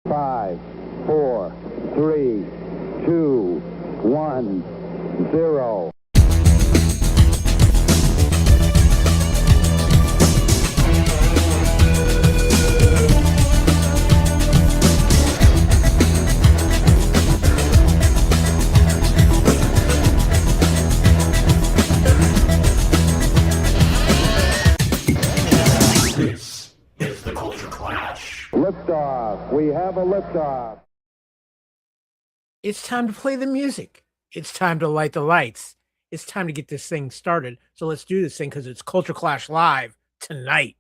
5, 4, 3, 2, 1, 0. This is the Culture Clash. Liftoff. We have a liftoff. It's time to play the music. It's time to light the lights. It's time to get this thing started. So let's do this thing because it's Culture Clash Live tonight.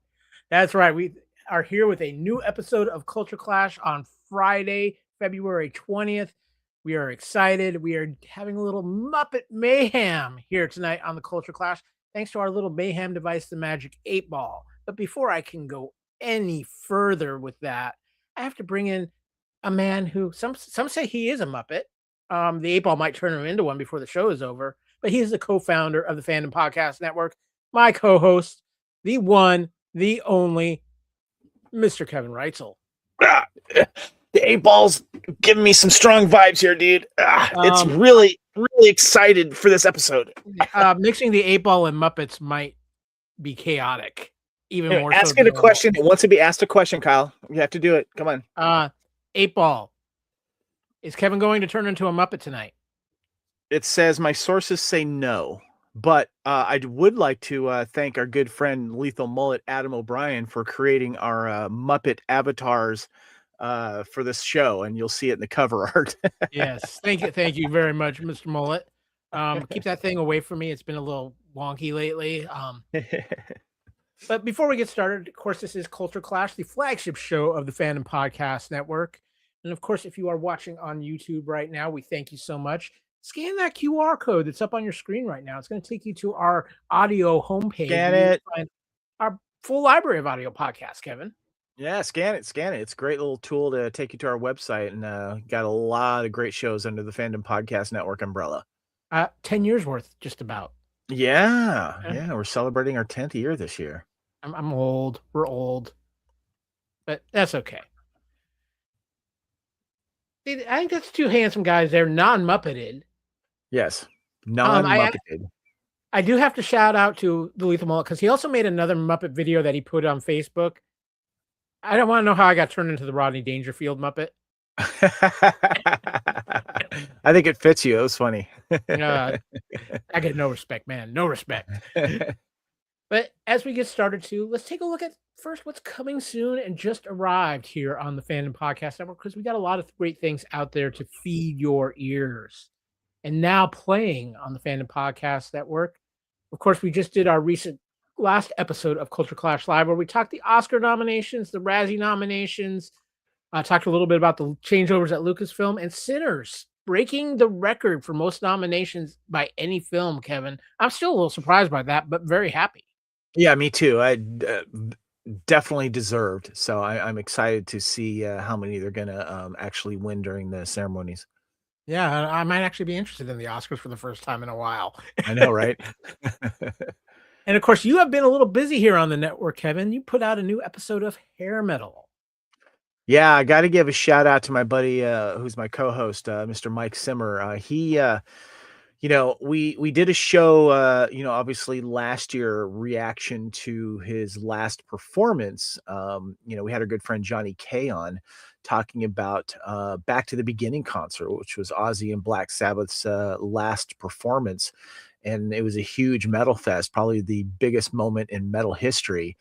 That's right. We are here with a new episode of Culture Clash on Friday, February 20th. We are excited. We are having a little Muppet mayhem here tonight on the Culture Clash, thanks to our little mayhem device, the Magic 8 Ball. But before I can go any further with that, I have to bring in a man who some say he is a Muppet. The 8 Ball might turn him into one before the show is over, but he is the co-founder of the Fandom Podcast Network, my co-host, the one, the only, Mr. Kevin Reitzel. The 8 Ball's giving me some strong vibes here, dude. It's really excited for this episode. Mixing the 8 Ball and Muppets might be chaotic. Even more. Ask it a question. It wants to be asked a question, Kyle. You have to do it. Come on. 8 Ball. Is Kevin going to turn into a Muppet tonight? It says my sources say no, but I would like to thank our good friend Lethal Mullet Adam O'Brien for creating our Muppet avatars for this show, and you'll see it in the cover art. Yes, thank you very much, Mr. Mullet. Keep that thing away from me. It's been a little wonky lately. But before we get started, of course, this is Culture Clash, the flagship show of the Fandom Podcast Network. And of course, if you are watching on YouTube right now, we thank you so much. Scan that QR code that's up on your screen right now. It's going to take you to our audio homepage. Scan it. Find our full library of audio podcasts, Kevin. Yeah, scan it. It's a great little tool to take you to our website, and got a lot of great shows under the Fandom Podcast Network umbrella. 10 years worth, just about. Yeah, we're celebrating our 10th year this year. I'm old. We're old. But that's okay. See, I think that's two handsome guys there, non-Muppeted. Yes, non-Muppeted. I do have to shout out to the Lethal Mullet because he also made another Muppet video that he put on Facebook. I don't want to know how I got turned into the Rodney Dangerfield Muppet. I think it fits you. It was funny. I get no respect, man. No respect. But as we get started too, let's take a look at first what's coming soon and just arrived here on the Fandom Podcast Network, because we got a lot of great things out there to feed your ears. And now playing on the Fandom Podcast Network, of course, we just did our last episode of Culture Clash Live, where we talked the Oscar nominations, the Razzie nominations, talked a little bit about the changeovers at Lucasfilm, and Sinners breaking the record for most nominations by any film, Kevin. I'm still a little surprised by that, but very happy. Yeah, me too. I definitely deserved. So I'm excited to see how many they're going to actually win during the ceremonies. Yeah, I might actually be interested in the Oscars for the first time in a while. I know, right? And of course, you have been a little busy here on the network, Kevin. You put out a new episode of Hair Metal. Yeah, I got to give a shout out to my buddy, who's my co-host, Mr. Mike Simmer. He, we did a show, obviously last year, reaction to his last performance. We had our good friend Johnny K on talking about Back to the Beginning concert, which was Ozzy and Black Sabbath's last performance. And it was a huge metal fest, probably the biggest moment in metal history.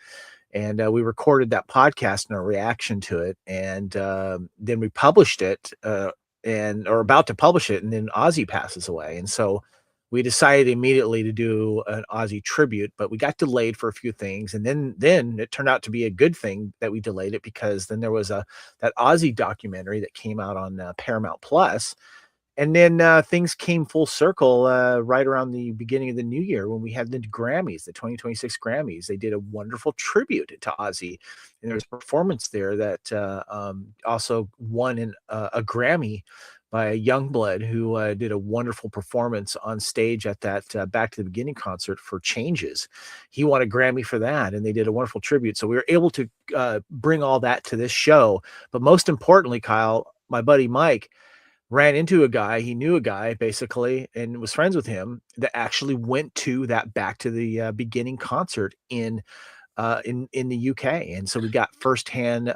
And we recorded that podcast and a reaction to it. And then we published it or about to publish it. And then Ozzy passes away. And so we decided immediately to do an Ozzy tribute, but we got delayed for a few things. And then it turned out to be a good thing that we delayed it, because then there was that Ozzy documentary that came out on Paramount Plus. And then things came full circle right around the beginning of the new year when we had the Grammys, the 2026 Grammys. They did a wonderful tribute to Ozzy, and there was a performance there that also won a Grammy by Youngblood, who did a wonderful performance on stage at that Back to the Beginning concert for Changes. He won a Grammy for that, and they did a wonderful tribute. So we were able to bring all that to this show. But most importantly, Kyle, my buddy Mike ran into a guy, he knew a guy basically, and was friends with him that actually went to that Back to the Beginning concert in the UK. And so we got firsthand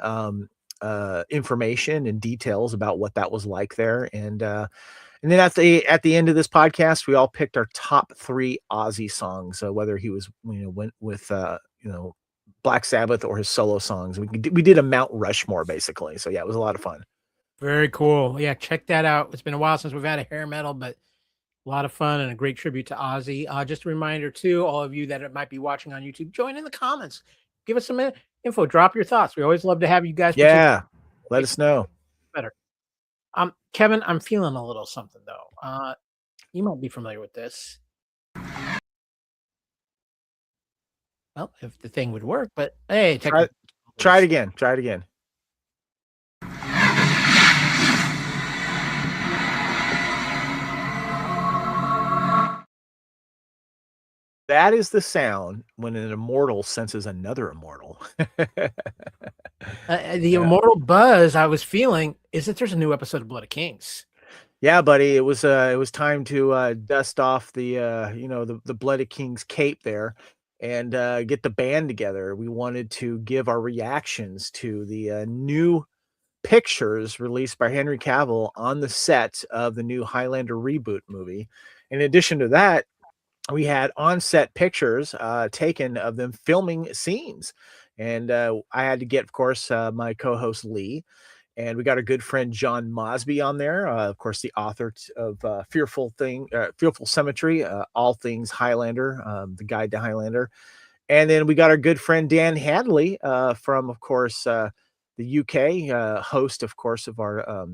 information and details about what that was like there. And then at the end of this podcast, we all picked our top 3 Ozzy songs, whether he was, went with, Black Sabbath or his solo songs. We did a Mount Rushmore basically. So yeah, it was a lot of fun. Very cool. Yeah, check that out. It's been a while since we've had a hair metal, but a lot of fun and a great tribute to Ozzy. Just a reminder too, all of you that might be watching on YouTube, join in the comments. Give us some info. Drop your thoughts. We always love to have you guys. Yeah, let us know. Better. Kevin, I'm feeling a little something though. You might be familiar with this. Well, if the thing would work, but hey, try it again. Try it again. That is the sound when an immortal senses another immortal. The immortal buzz I was feeling is that there's a new episode of Blood of Kings. Yeah, buddy. It was time to dust off the the Blood of Kings cape there and get the band together. We wanted to give our reactions to the new pictures released by Henry Cavill on the set of the new Highlander reboot movie. In addition to that, we had on-set pictures taken of them filming scenes. And I had to get, of course, my co-host Lee. And we got our good friend John Mosby on there, of course, the author of Fearful Cemetery, All Things Highlander, the Guide to Highlander. And then we got our good friend Dan Hadley from, of course, the UK, host, of course, of our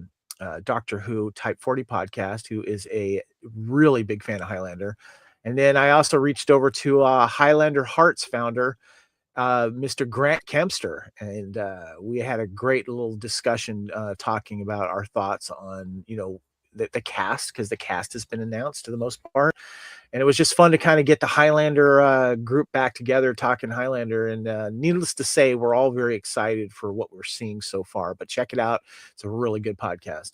Doctor Who Type 40 podcast, who is a really big fan of Highlander. And then I also reached over to Highlander Hearts founder, Mr. Grant Kempster, and we had a great little discussion talking about our thoughts on, the cast, because the cast has been announced to the most part. And it was just fun to kind of get the Highlander group back together, talking Highlander. And needless to say, we're all very excited for what we're seeing so far. But check it out. It's a really good podcast.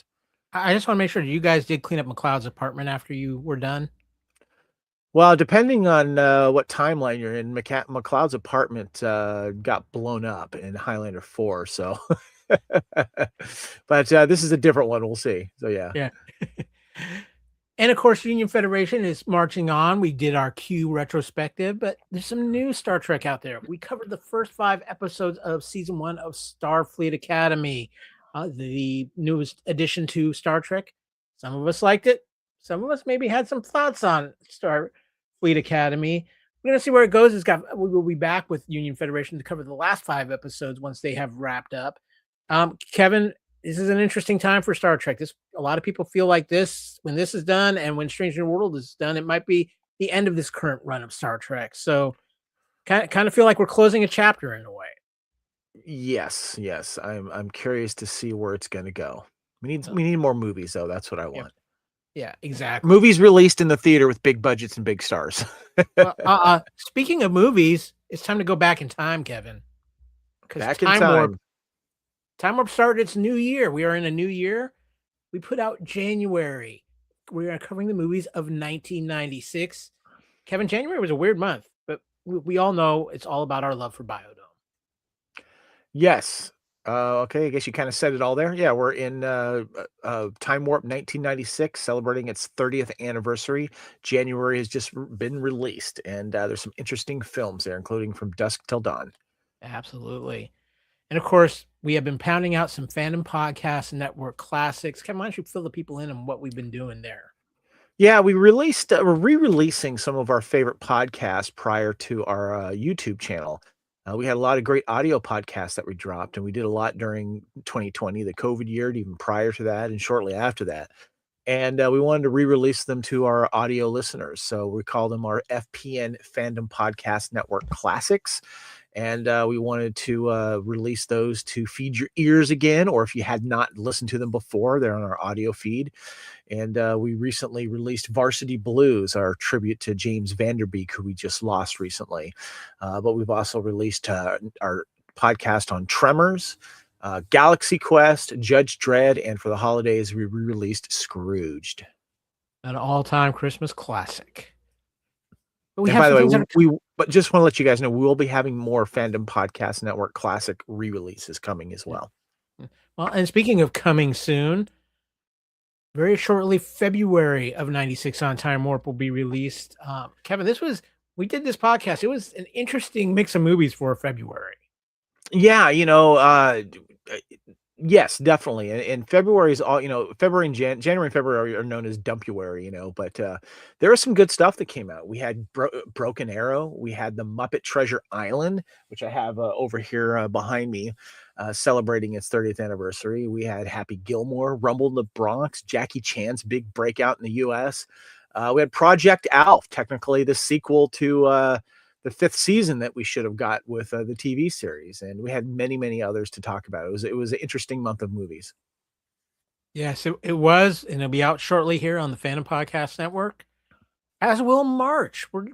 I just want to make sure you guys did clean up McLeod's apartment after you were done. Well, depending on what timeline you're in, McLeod's apartment got blown up in Highlander 4. So, but this is a different one. We'll see. So, yeah. Yeah. And of course, Union Federation is marching on. We did our Q retrospective, but there's some new Star Trek out there. We covered the first 5 episodes of season 1 of Starfleet Academy, the newest addition to Star Trek. Some of us liked it. Some of us maybe had some thoughts on Starfleet Academy. We're going to see where it goes. We will be back with Union Federation to cover the last 5 episodes once they have wrapped up. Kevin, this is an interesting time for Star Trek. A lot of people feel like when this is done and when Strange New World is done, it might be the end of this current run of Star Trek. So kind of feel like we're closing a chapter in a way. Yes. I'm curious to see where it's going to go. We need more movies, though. That's what I want. Yeah, exactly. Movies released in the theater with big budgets and big stars. Well, speaking of movies, it's time to go back in time, Kevin. Back in time. Time Warp started its new year. We are in a new year. We put out January. We are covering the movies of 1996. Kevin, January was a weird month, but we all know it's all about our love for Biodome. Yes. Okay, I guess you kind of said it all there. Yeah, we're in Time Warp 1996, celebrating its 30th anniversary. January has just been released, and there's some interesting films there, including From Dusk Till Dawn. Absolutely. And of course, we have been pounding out some Fandom Podcast Network classics. Kevin, why don't you fill the people in on what we've been doing there? Yeah, we're re-releasing some of our favorite podcasts prior to our YouTube channel. We had a lot of great audio podcasts that we dropped, and we did a lot during 2020, the COVID year, even prior to that and shortly after that. And we wanted to re-release them to our audio listeners. So we call them our FPN Fandom Podcast Network Classics. And we wanted to release those to feed your ears again, or if you had not listened to them before, they're on our audio feed. And we recently released Varsity Blues, our tribute to James Vanderbeek, who we just lost recently. But we've also released our podcast on Tremors, Galaxy Quest, Judge Dredd, and for the holidays, we re-released Scrooged. An all-time Christmas classic. But And by the way, but just want to let you guys know, we will be having more Fandom Podcast Network Classic re-releases coming as well. Well, and speaking of coming soon, very shortly, February of 96 on Time Warp will be released. Kevin, we did this podcast. It was an interesting mix of movies for February. Yeah, yes, definitely. And February is all, February and January and February are known as Dumpuary, but there was some good stuff that came out. We had Broken Arrow. We had the Muppet Treasure Island, which I have over here behind me, celebrating its 30th anniversary. We had Happy Gilmore, Rumble in the Bronx, Jackie Chan's big breakout in the U.S. We had Project Alf, technically the sequel to the 5th season that we should have got with the TV series. And we had many, many others to talk about. It was an interesting month of movies. Yes, it was, and it'll be out shortly here on the Fandom Podcast Network, as will March. We're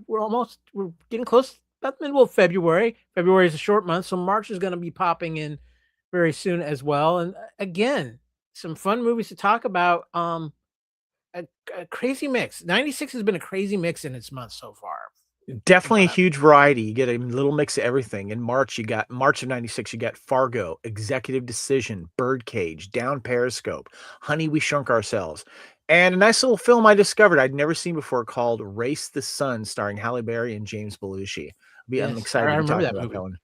getting close, about the middle of February. February is a short month, so March is going to be popping in very soon as well. And again, some fun movies to talk about. A crazy mix. 96 has been a crazy mix in its month so far. Definitely a huge variety. You get a little mix of everything. In March of 96, you got Fargo, Executive Decision, Birdcage, Down Periscope, Honey, We Shrunk Ourselves, and a nice little film I discovered I'd never seen before called Race the Sun, starring Halle Berry and James Belushi. I'm excited to talk about that one.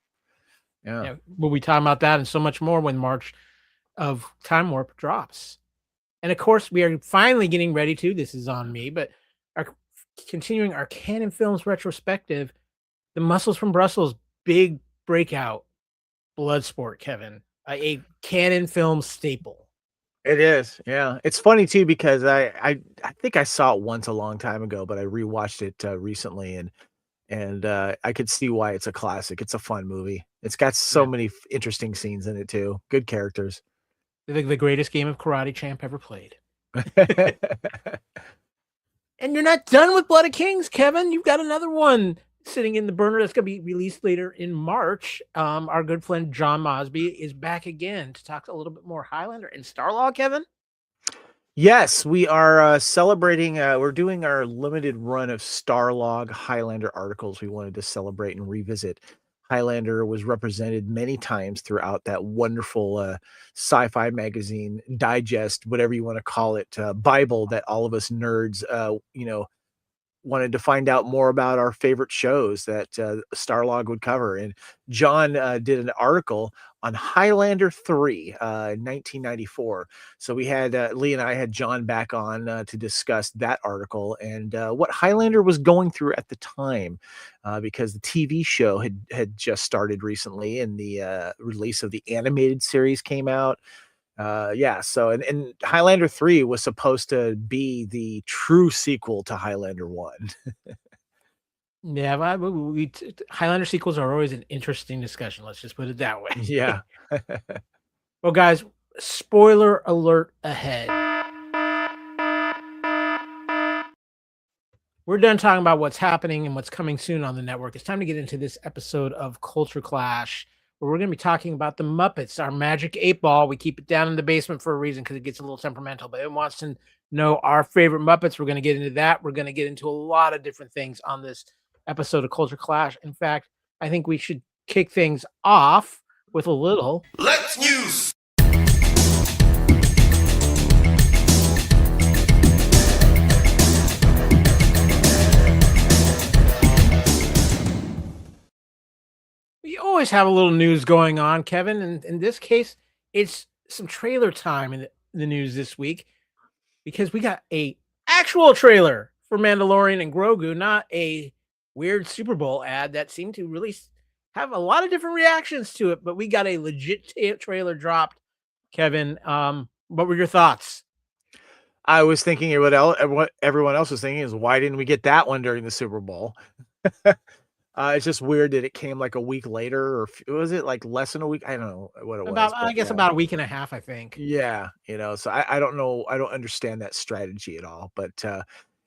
Yeah. We'll be talking about that and so much more when March of Time Warp drops. And of course, we are finally getting ready to, this is on me, but continuing our Canon Films retrospective, The Muscles from Brussels, big breakout, Bloodsport, Kevin, a Canon Films staple. It is, yeah. It's funny too because I think I saw it once a long time ago, but I rewatched it recently, and I could see why it's a classic. It's a fun movie. It's got so many interesting scenes in it too. Good characters. The greatest game of Karate Champ ever played. And you're not done with Blood of Kings, Kevin. You've got another one sitting in the burner that's going to be released later in March. Our good friend John Mosby is back again to talk a little bit more Highlander and Starlog, Kevin. Yes, we are celebrating. We're doing our limited run of Starlog Highlander articles. We wanted to celebrate and revisit. Highlander was represented many times throughout that wonderful sci-fi magazine digest, whatever you want to call it, Bible that all of us nerds, wanted to find out more about our favorite shows that Starlog would cover. And John did an article on Highlander 3 in 1994. So we had Lee and I had John back on to discuss that article and what Highlander was going through at the time, because the TV show had just started recently and the release of the animated series came out. So and Highlander 3 was supposed to be the true sequel to Highlander 1. Yeah, Highlander sequels are always an interesting discussion. Let's just put it that way. Yeah. Well, guys, spoiler alert ahead. We're done talking about what's happening and what's coming soon on the network. It's time to get into this episode of Culture Clash, where we're going to be talking about the Muppets, our magic 8-ball. We keep it down in the basement for a reason because it gets a little temperamental, but it wants to know our favorite Muppets. We're going to get into that. We're going to get into a lot of different things on this episode of Culture Clash. In fact, I think we should kick things off with a little Let's News. We always have a little news going on, Kevin, and in this case, it's some trailer time in the news this week because we got a actual trailer for Mandalorian and Grogu, not a weird Super Bowl ad that seemed to really have a lot of different reactions to it, but we got a legit trailer dropped. Kevin, what were your thoughts? I was thinking what everyone else was thinking is, why didn't we get that one during the Super Bowl? It's just weird that it came like a week later, or was it like less than a week? I don't know what it was, I but guess about a week and a half, I think. yeah, so I don't know. I don't understand that strategy at all, but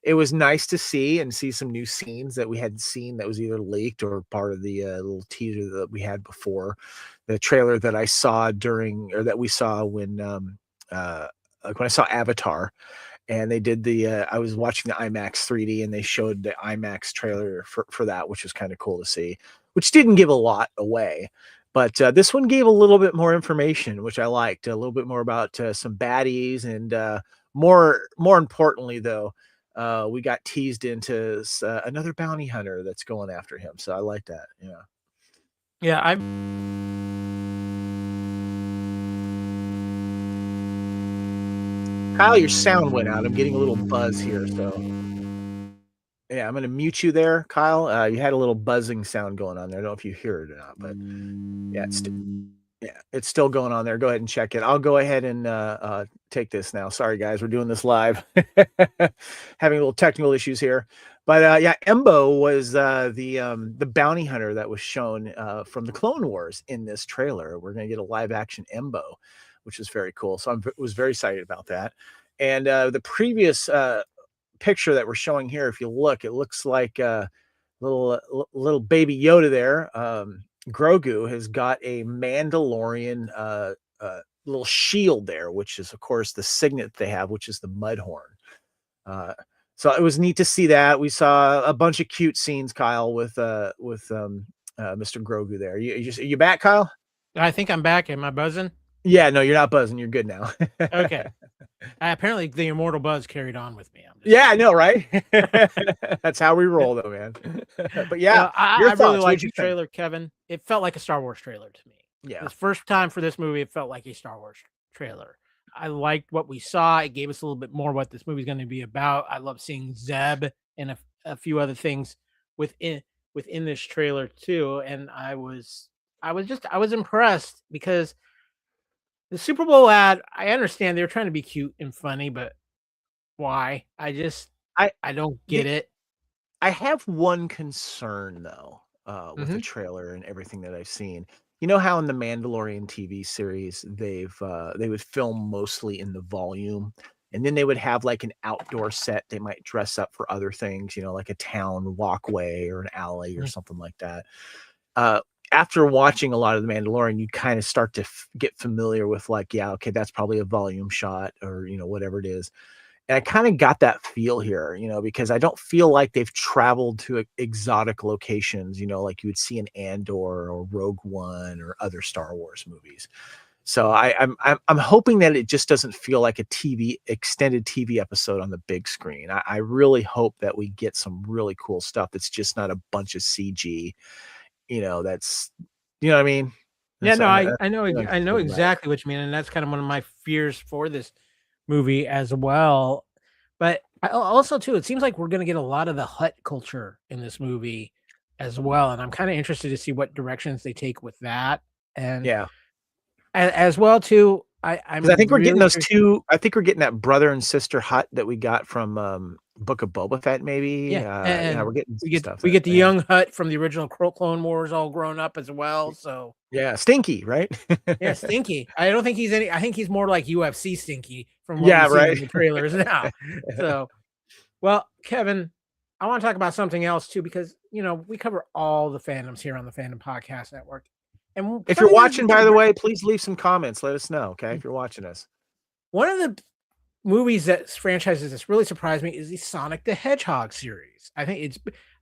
it was nice to see some new scenes that we hadn't seen that was either leaked or part of the little teaser that we had before the trailer that I saw that we saw like when I saw Avatar. And they did I was watching the IMAX 3D and they showed the IMAX trailer for that, which was kind of cool to see, which didn't give a lot away. But this one gave a little bit more information, which I liked, a little bit more about some baddies. And more importantly, though, we got teased into another bounty hunter that's going after him. So I like that. Yeah. Yeah, Kyle, your sound went out. I'm getting a little buzz here. So yeah, I'm going to mute you there, Kyle. You had a little buzzing sound going on there. I don't know if you hear it or not, but yeah, it's still going on there. Go ahead and check it. I'll go ahead and take this now. Sorry, guys. We're doing this live. Having a little technical issues here. But yeah, Embo was the bounty hunter that was shown from the Clone Wars in this trailer. We're going to get a live action Embo, which is very cool. So I was very excited about that. And the previous picture that we're showing here, if you look, it looks like little baby Yoda there. Grogu has got a Mandalorian little shield there, which is of course the signet they have, which is the Mudhorn. So it was neat to see that. We saw a bunch of cute scenes, Kyle, with Mr. Grogu there. You back, Kyle? I think I'm back. Am I buzzing? Yeah, no, you're not buzzing. You're good now. Okay. Apparently, the immortal buzz carried on with me. Yeah, I know, right? That's how we roll, though, man. But yeah, I really liked the trailer, Kevin. It felt like a Star Wars trailer to me. Yeah. This first time for this movie, it felt like a Star Wars trailer. I liked what we saw. It gave us a little bit more what this movie is going to be about. I love seeing Zeb and a few other things within this trailer too. And I was impressed because the Super Bowl ad, I understand they were trying to be cute and funny, but why? I don't get it. I have one concern though, with the trailer and everything that I've seen. You know how in the Mandalorian TV series they would film mostly in the volume, and then they would have like an outdoor set. They might dress up for other things, like a town walkway or an alley or something like that. After watching a lot of the Mandalorian, you kind of start to get familiar with like, yeah, okay, that's probably a volume shot or whatever it is. And I kind of got that feel here, because I don't feel like they've traveled to exotic locations, like you would see in Andor or Rogue One or other Star Wars movies. So I'm hoping that it just doesn't feel like a extended TV episode on the big screen. I really hope that we get some really cool stuff that's just not a bunch of CG. That's, what I mean? Yeah, no, I know exactly what you mean. And that's kind of one of my fears for this movie as well. But also too, it seems like we're going to get a lot of the Hutt culture in this movie as well. And I'm kind of interested to see what directions they take with that. And yeah, as well too, I think we're getting those two. I think we're getting that brother and sister Hutt that we got from Book of Boba Fett, maybe. Yeah, and we're getting we get the young Hutt from the original Clone Wars all grown up as well. So yeah, Stinky, right? Yeah, Stinky. I don't think he's any. I think he's more like UFC Stinky from what we see in the trailers now. So, well, Kevin, I want to talk about something else too because we cover all the fandoms here on the Fandom Podcast Network. And if you're watching, by the way, please leave some comments. Let us know, okay? If you're watching us. One of the franchises that's really surprised me is the Sonic the Hedgehog series.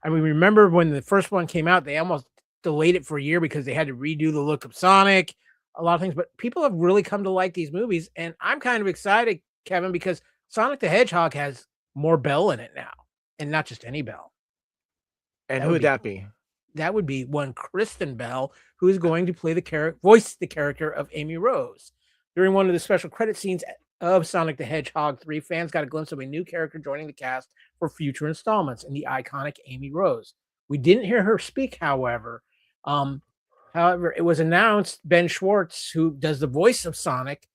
Remember when the first one came out, they almost delayed it for a year because they had to redo the look of Sonic, a lot of things, but people have really come to like these movies. And I'm kind of excited, Kevin, because Sonic the Hedgehog has more Bell in it now, and not just any Bell. And who would that be? That would be one Kristen Bell, who is going to voice the character of Amy Rose. During one of the special credit scenes of Sonic the Hedgehog 3, fans got a glimpse of a new character joining the cast for future installments in the iconic Amy Rose. We didn't hear her speak, however. However, it was announced Ben Schwartz, who does the voice of Sonic,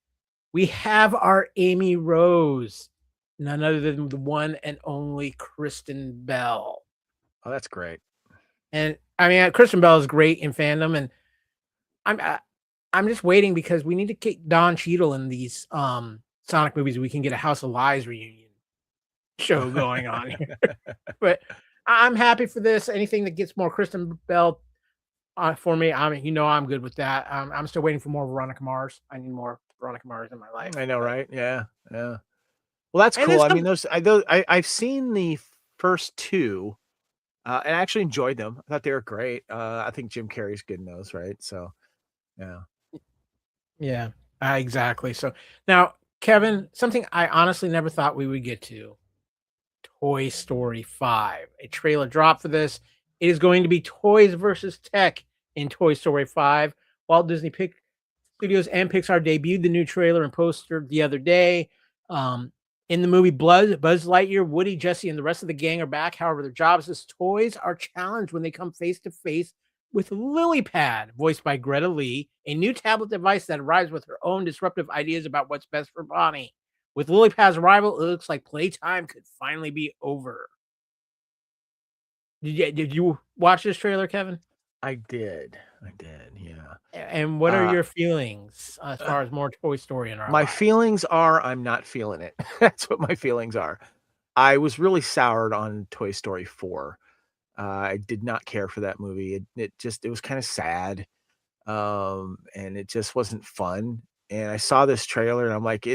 we have our Amy Rose, none other than the one and only Kristen Bell. Oh, that's great. And I mean, Kristen Bell is great in Fandom, and I'm just waiting because we need to get Don Cheadle in these Sonic movies. We can get a House of Lies reunion show going on here. But I'm happy for this. Anything that gets more Kristen Bell for me, I'm good with that. I'm still waiting for more Veronica Mars. I need more Veronica Mars in my life. I know, right? Yeah, yeah. Well, that's And cool. there's I mean, I've seen the first two, and I actually enjoyed them. I thought they were great. I think Jim Carrey's good in those, right? So, yeah. Yeah, exactly. So now, Kevin, something I honestly never thought we would get to. Toy Story 5. A trailer dropped for this. It is going to be toys versus tech in Toy Story 5. Walt Disney Studios and Pixar debuted the new trailer and poster the other day. In the movie, Buzz Lightyear, Woody, Jesse, and the rest of the gang are back. However, their jobs as toys are challenged when they come face to face with LilyPad, voiced by Greta Lee, a new tablet device that arrives with her own disruptive ideas about what's best for Bonnie. With LilyPad's arrival, it looks like playtime could finally be over. Did you watch this trailer, Kevin? I did, yeah. And what are your feelings as far as more Toy Story in our My lives? feelings are I'm not feeling it. That's what my feelings are. I was really soured on Toy Story 4. I did not care for that movie. It was kind of sad. And it just wasn't fun. And I saw this trailer and I'm like,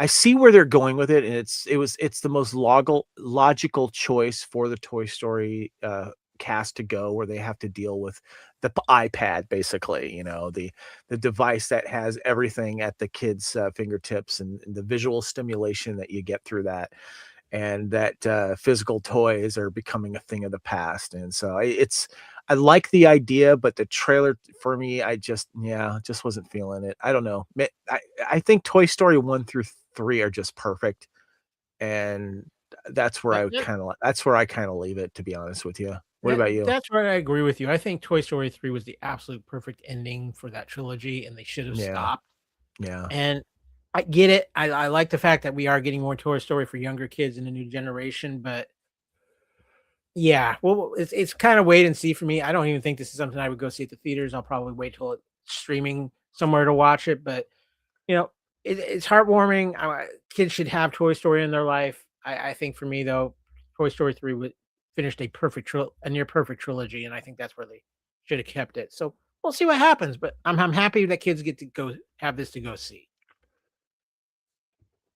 I see where they're going with it. And it's the most logical choice for the Toy Story cast to go, where they have to deal with the iPad, basically, the device that has everything at the kids' fingertips, and the visual stimulation that you get through that. And that physical toys are becoming a thing of the past. And so I like the idea, but the trailer for me, just wasn't feeling it. I don't know. I think Toy Story 1 through 3 are just perfect. And that's where I kind of leave it, to be honest with you. What about you? That's where I agree with you. I think Toy Story 3 was the absolute perfect ending for that trilogy, and they should have stopped. Yeah. And I get it. I like the fact that we are getting more Toy Story for younger kids in the new generation, but yeah, well, it's kind of wait and see for me. I don't even think this is something I would go see at the theaters. I'll probably wait till it's streaming somewhere to watch it. But it's heartwarming. Kids should have Toy Story in their life. I think for me though, Toy Story 3 finished a near perfect trilogy, and I think that's where they should have kept it. So we'll see what happens. But I'm happy that kids get to go have this to go see.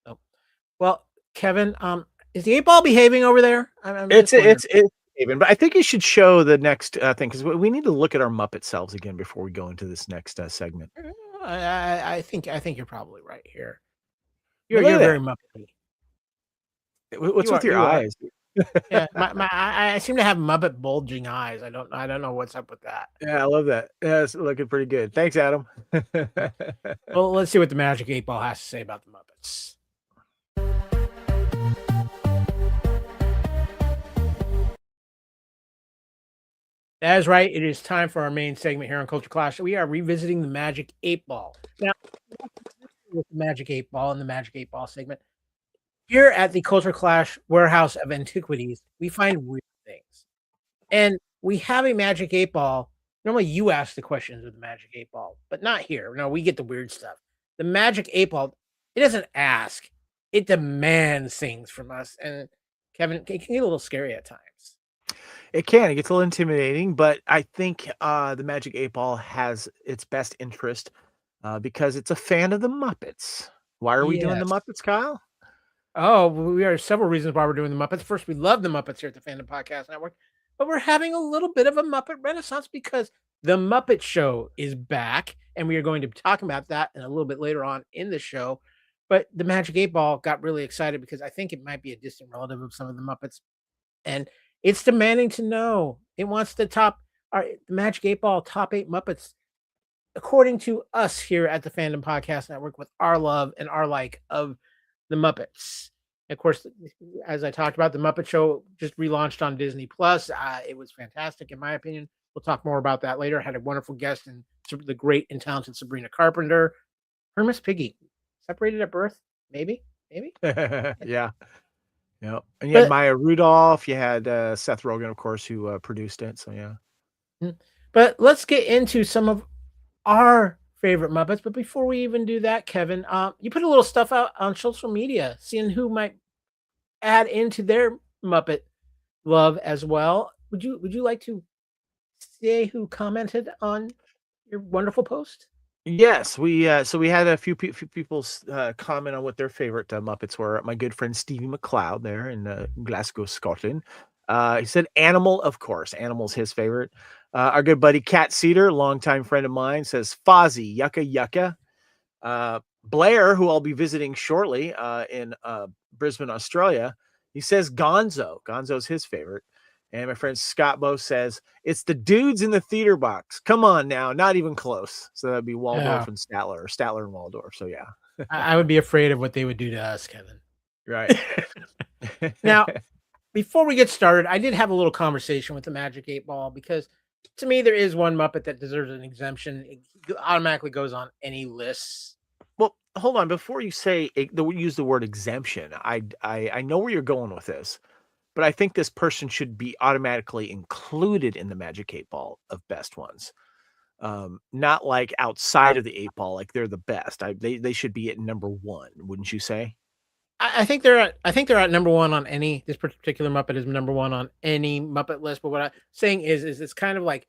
So, well, Kevin, is the 8-ball behaving over there? It's even, but I think you should show the next thing, because we need to look at our Muppet selves again before we go into this next segment. I think you're probably right here. Well, You're very Muppety. What's with your eyes? Yeah, I seem to have Muppet bulging eyes. I don't know what's up with that. Yeah, I love that. Yeah, it's looking pretty good. Thanks, Adam. Well, let's see what the Magic 8-Ball has to say about the Muppets. That is right. It is time for our main segment here on Culture Clash. We are revisiting the Magic 8-Ball. Now, with the Magic 8-Ball and the Magic 8-Ball segment, here at the Culture Clash Warehouse of Antiquities, we find weird things. And we have a Magic 8-Ball. Normally, you ask the questions of the Magic 8-Ball, but not here. No, we get the weird stuff. The Magic 8-Ball, it doesn't ask. It demands things from us. And Kevin, it can get a little scary at times. It can. It gets a little intimidating, but I think the Magic 8-Ball has its best interest because it's a fan of the Muppets. Why are we doing the Muppets, Kyle? Oh, we are several reasons why we're doing the Muppets. First, we love the Muppets here at the Fandom Podcast Network, but we're having a little bit of a Muppet renaissance because the Muppet Show is back, and we are going to be talking about that a little bit later on in the show. But the Magic 8-Ball got really excited because I think it might be a distant relative of some of the Muppets, and it's demanding to know. It wants the the Magic 8-Ball top 8 Muppets, according to us here at the Fandom Podcast Network, with our love and our like of the Muppets. Of course, as I talked about, the Muppet Show just relaunched on Disney Plus. It was fantastic, in my opinion. We'll talk more about that later. I had a wonderful guest and the great and talented Sabrina Carpenter. Hermes Piggy, separated at birth, maybe. Yeah. And you had Maya Rudolph. You had Seth Rogen, of course, who produced it. So yeah. But let's get into some of our favorite Muppets. But before we even do that, Kevin, you put a little stuff out on social media, seeing who might add into their Muppet love as well. Would you like to say who commented on your wonderful post? Yes, we had a few people comment on what their favorite Muppets were. My good friend Stevie McLeod there in Glasgow, Scotland. He said Animal, of course. Animal's his favorite. Our good buddy Cat Cedar, longtime friend of mine, says Fozzie, Yucca Yucca. Blair, who I'll be visiting shortly in Brisbane, Australia, he says Gonzo. Gonzo's his favorite. And my friend Scott Bo says, it's the dudes in the theater box. Come on now, not even close. So that'd be Waldorf and Statler, or Statler and Waldorf. So yeah. I would be afraid of what they would do to us, Kevin. Right. Now, before we get started, I did have a little conversation with the Magic 8 Ball because to me, there is one Muppet that deserves an exemption. It automatically goes on any list. Well, hold on. Before you say use the word exemption, I know where you're going with this. But I think this person should be automatically included in the Magic 8 Ball of best ones. Not like outside of the 8 Ball, like they're the best. They should be at number one, wouldn't you say? I think they're at number one on any. This particular Muppet is number one on any Muppet list. But what I'm saying is it's kind of like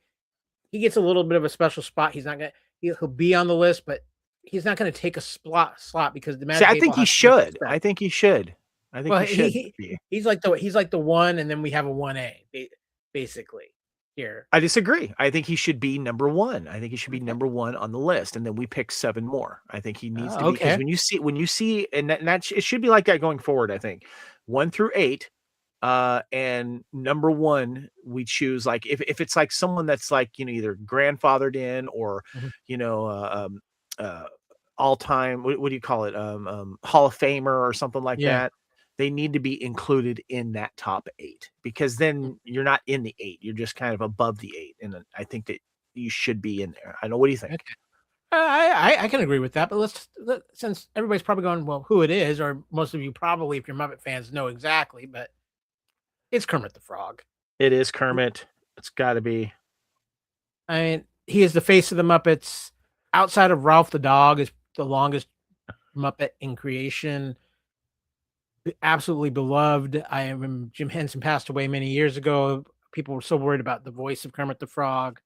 he gets a little bit of a special spot. He'll be on the list, but he's not gonna take a slot because the Magic. See, I think he should. I think he should. I think he's like the one, and then we have a 1A basically here. I disagree. I think he should be number one. I think he should be number one on the list, and then we pick 7 more. I think he needs to be, because when you see, and that it should be like that going forward. I think 1 through 8, and number 1 we choose, like if it's like someone that's like either grandfathered in or all time. What do you call it? Hall of Famer or something like that. They need to be included in that top 8, because then you're not in the 8. You're just kind of above the 8. And I think that you should be in there. I know. What do you think? Okay. I can agree with that, but since everybody's probably going, well, who it is, or most of you probably, if you're Muppet fans, know exactly, but it's Kermit the Frog. It is Kermit. It's got to be. I mean, he is the face of the Muppets. Outside of Ralph the dog, is the longest Muppet in creation. Absolutely beloved. Jim Henson passed away many years ago. People were so worried about the voice of Kermit the Frog,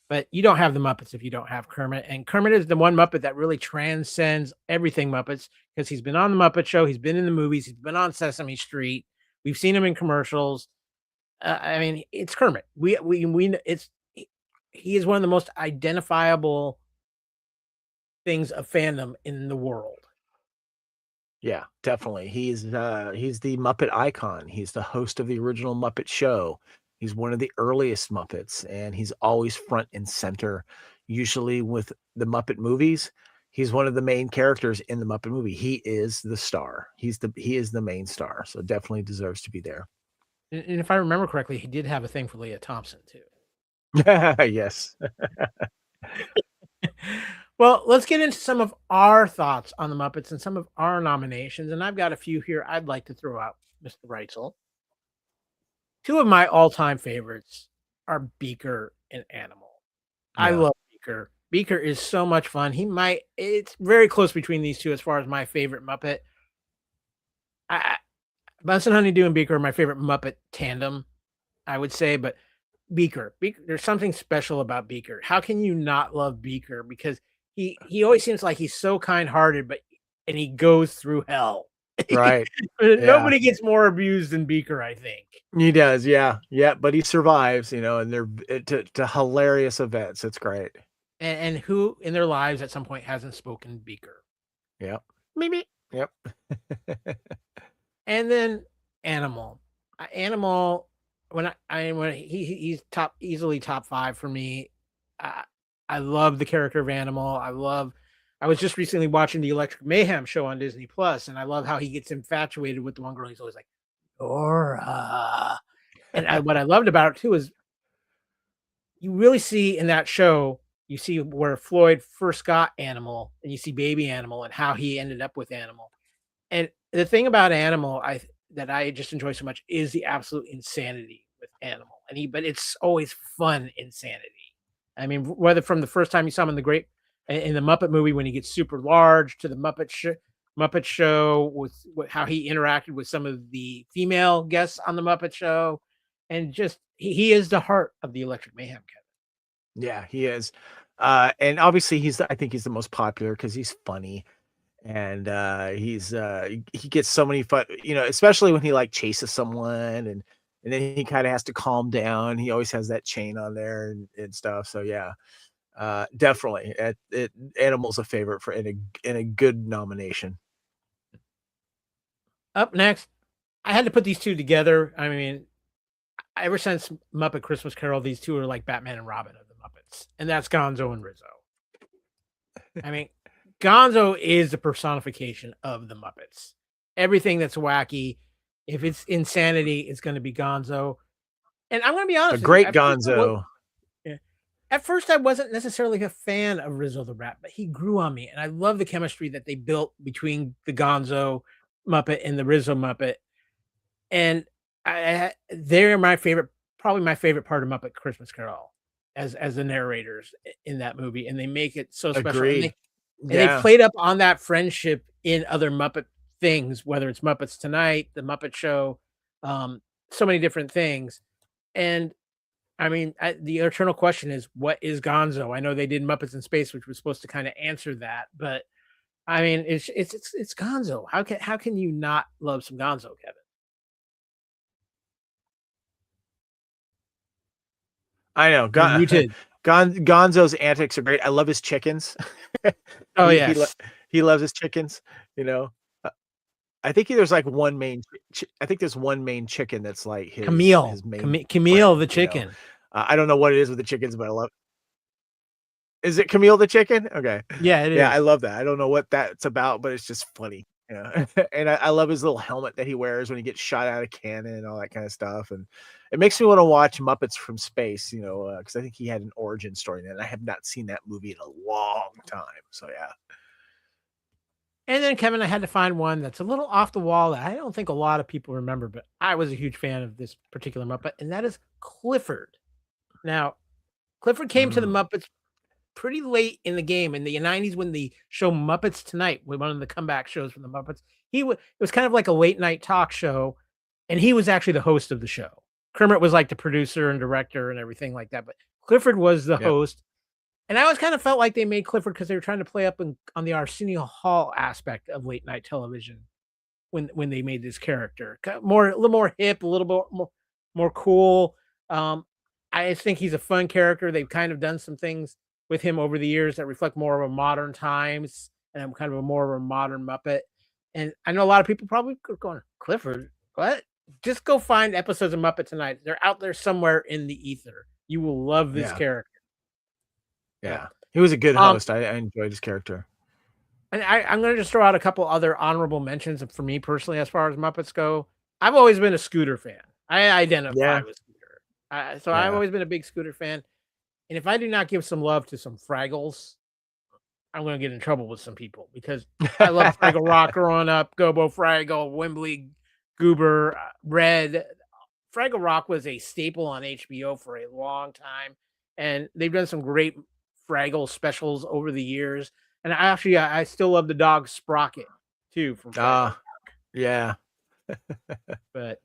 but you don't have the Muppets if you don't have Kermit. And Kermit is the one Muppet that really transcends everything Muppets, because he's been on the Muppet Show, he's been in the movies, he's been on Sesame Street. We've seen him in commercials. I mean, it's Kermit. He is one of the most identifiable things of fandom in the world. Yeah, definitely. He's the Muppet icon. He's the host of the original Muppet Show. He's one of the earliest Muppets, and he's always front and center. Usually with the Muppet movies, he's one of the main characters in the Muppet movie. He is the star. He is the main star. So definitely deserves to be there. And if I remember correctly, he did have a thing for Leah Thompson too. Yes. Well, let's get into some of our thoughts on the Muppets and some of our nominations. And I've got a few here I'd like to throw out, Mr. Reitzel. 2 of my all-time favorites are Beaker and Animal. Yeah. I love Beaker. Beaker is so much fun. It's very close between these 2 as far as my favorite Muppet. Bunsen Honeydew and Beaker are my favorite Muppet tandem, I would say, but Beaker, there's something special about Beaker. How can you not love Beaker? Because he always seems like he's so kind-hearted, and he goes through hell. Right. Nobody gets more abused than Beaker, I think. He does, yeah. But he survives, and they're to hilarious events. It's great. And who in their lives at some point hasn't spoken Beaker? Yep. Maybe. Yep. And then Animal. Animal, he's easily top 5 for me. I love the character of Animal. I was just recently watching the Electric Mayhem show on Disney Plus, and I love how he gets infatuated with the one girl. He's always like, Dora. And what I loved about it too is you really see in that show, you see where Floyd first got Animal, and you see baby Animal and how he ended up with Animal. And the thing about Animal that I just enjoy so much is the absolute insanity with Animal. but it's always fun insanity. I mean, whether from the first time you saw him in the Muppet movie when he gets super large to the Muppet Show with how he interacted with some of the female guests on the Muppet Show, and just he is the heart of the Electric Mayhem, Kevin. Yeah, he is. And obviously I think he's the most popular because he's funny. And he gets so many fun, especially when he like chases someone and then he kind of has to calm down. He always has that chain on there and stuff. So yeah, definitely Animal's a favorite in a good nomination. Up next, I had to put these two together. I mean, ever since Muppet Christmas Carol, these two are like Batman and Robin of the Muppets, and that's Gonzo and Rizzo. I mean, Gonzo is the personification of the Muppets. Everything that's wacky, if it's insanity, it's going to be Gonzo. And I'm going to be honest, a great Gonzo. At first, I wasn't necessarily a fan of Rizzo the Rat, but he grew on me, and I love the chemistry that they built between the Gonzo Muppet and the Rizzo Muppet. And they're my favorite, probably my favorite part of Muppet Christmas Carol, as the narrators in that movie, and they make it so special. Agreed. And they played up on that friendship in other Muppet things, whether it's Muppets Tonight, the Muppet Show, so many different things. And I mean, the eternal question is, what is Gonzo? I know they did Muppets in Space, which was supposed to kind of answer that, but I mean, it's Gonzo. How can you not love some Gonzo, Kevin? I know. You did. Gonzo's antics are great. I love his chickens. Oh yeah, he loves his chickens. I think there's like one main. I think there's one main chicken that's like his Camille. His main Camille the chicken. I don't know what it is with the chickens, but I love. Is it Camille the chicken? Okay. Yeah, it is. Yeah, I love that. I don't know what that's about, but it's just funny. And I love his little helmet that he wears when he gets shot out of cannon and all that kind of stuff. And it makes me want to watch Muppets from Space, because I think he had an origin story in it. And I have not seen that movie in a long time. So yeah. And then Kevin, I had to find one that's a little off the wall that I don't think a lot of people remember, but I was a huge fan of this particular Muppet, and that is Clifford. Now, Clifford came to the Muppets pretty late in the game in the 90s when the show Muppets Tonight, one of the comeback shows from the Muppets. It was kind of like a late night talk show, and he was actually the host of the show. Kermit was like the producer and director and everything like that, but Clifford was the host. And I always kind of felt like they made Clifford because they were trying to play up on the Arsenio Hall aspect of late night television when they made this character a little more hip, a little bit more cool. I think he's a fun character. They've kind of done some things with him over the years that reflect more of a modern times, and I'm kind of more of a modern Muppet. And I know a lot of people probably going, Clifford, what? Just go find episodes of Muppet Tonight. They're out there somewhere in the ether. You will love this character. Yeah, he was a good host. I enjoyed his character. And I'm going to just throw out a couple other honorable mentions for me personally as far as Muppets go. I've always been a Scooter fan. I identify with Scooter. So I've always been a big Scooter fan. And if I do not give some love to some Fraggles, I'm going to get in trouble with some people because I love Fraggle Rock growing up, Gobo Fraggle, Wembley, Goober, Red. Fraggle Rock was a staple on HBO for a long time. And they've done some great Fraggle specials over the years. And I still love the dog Sprocket too from Fraggle Rock. Yeah. But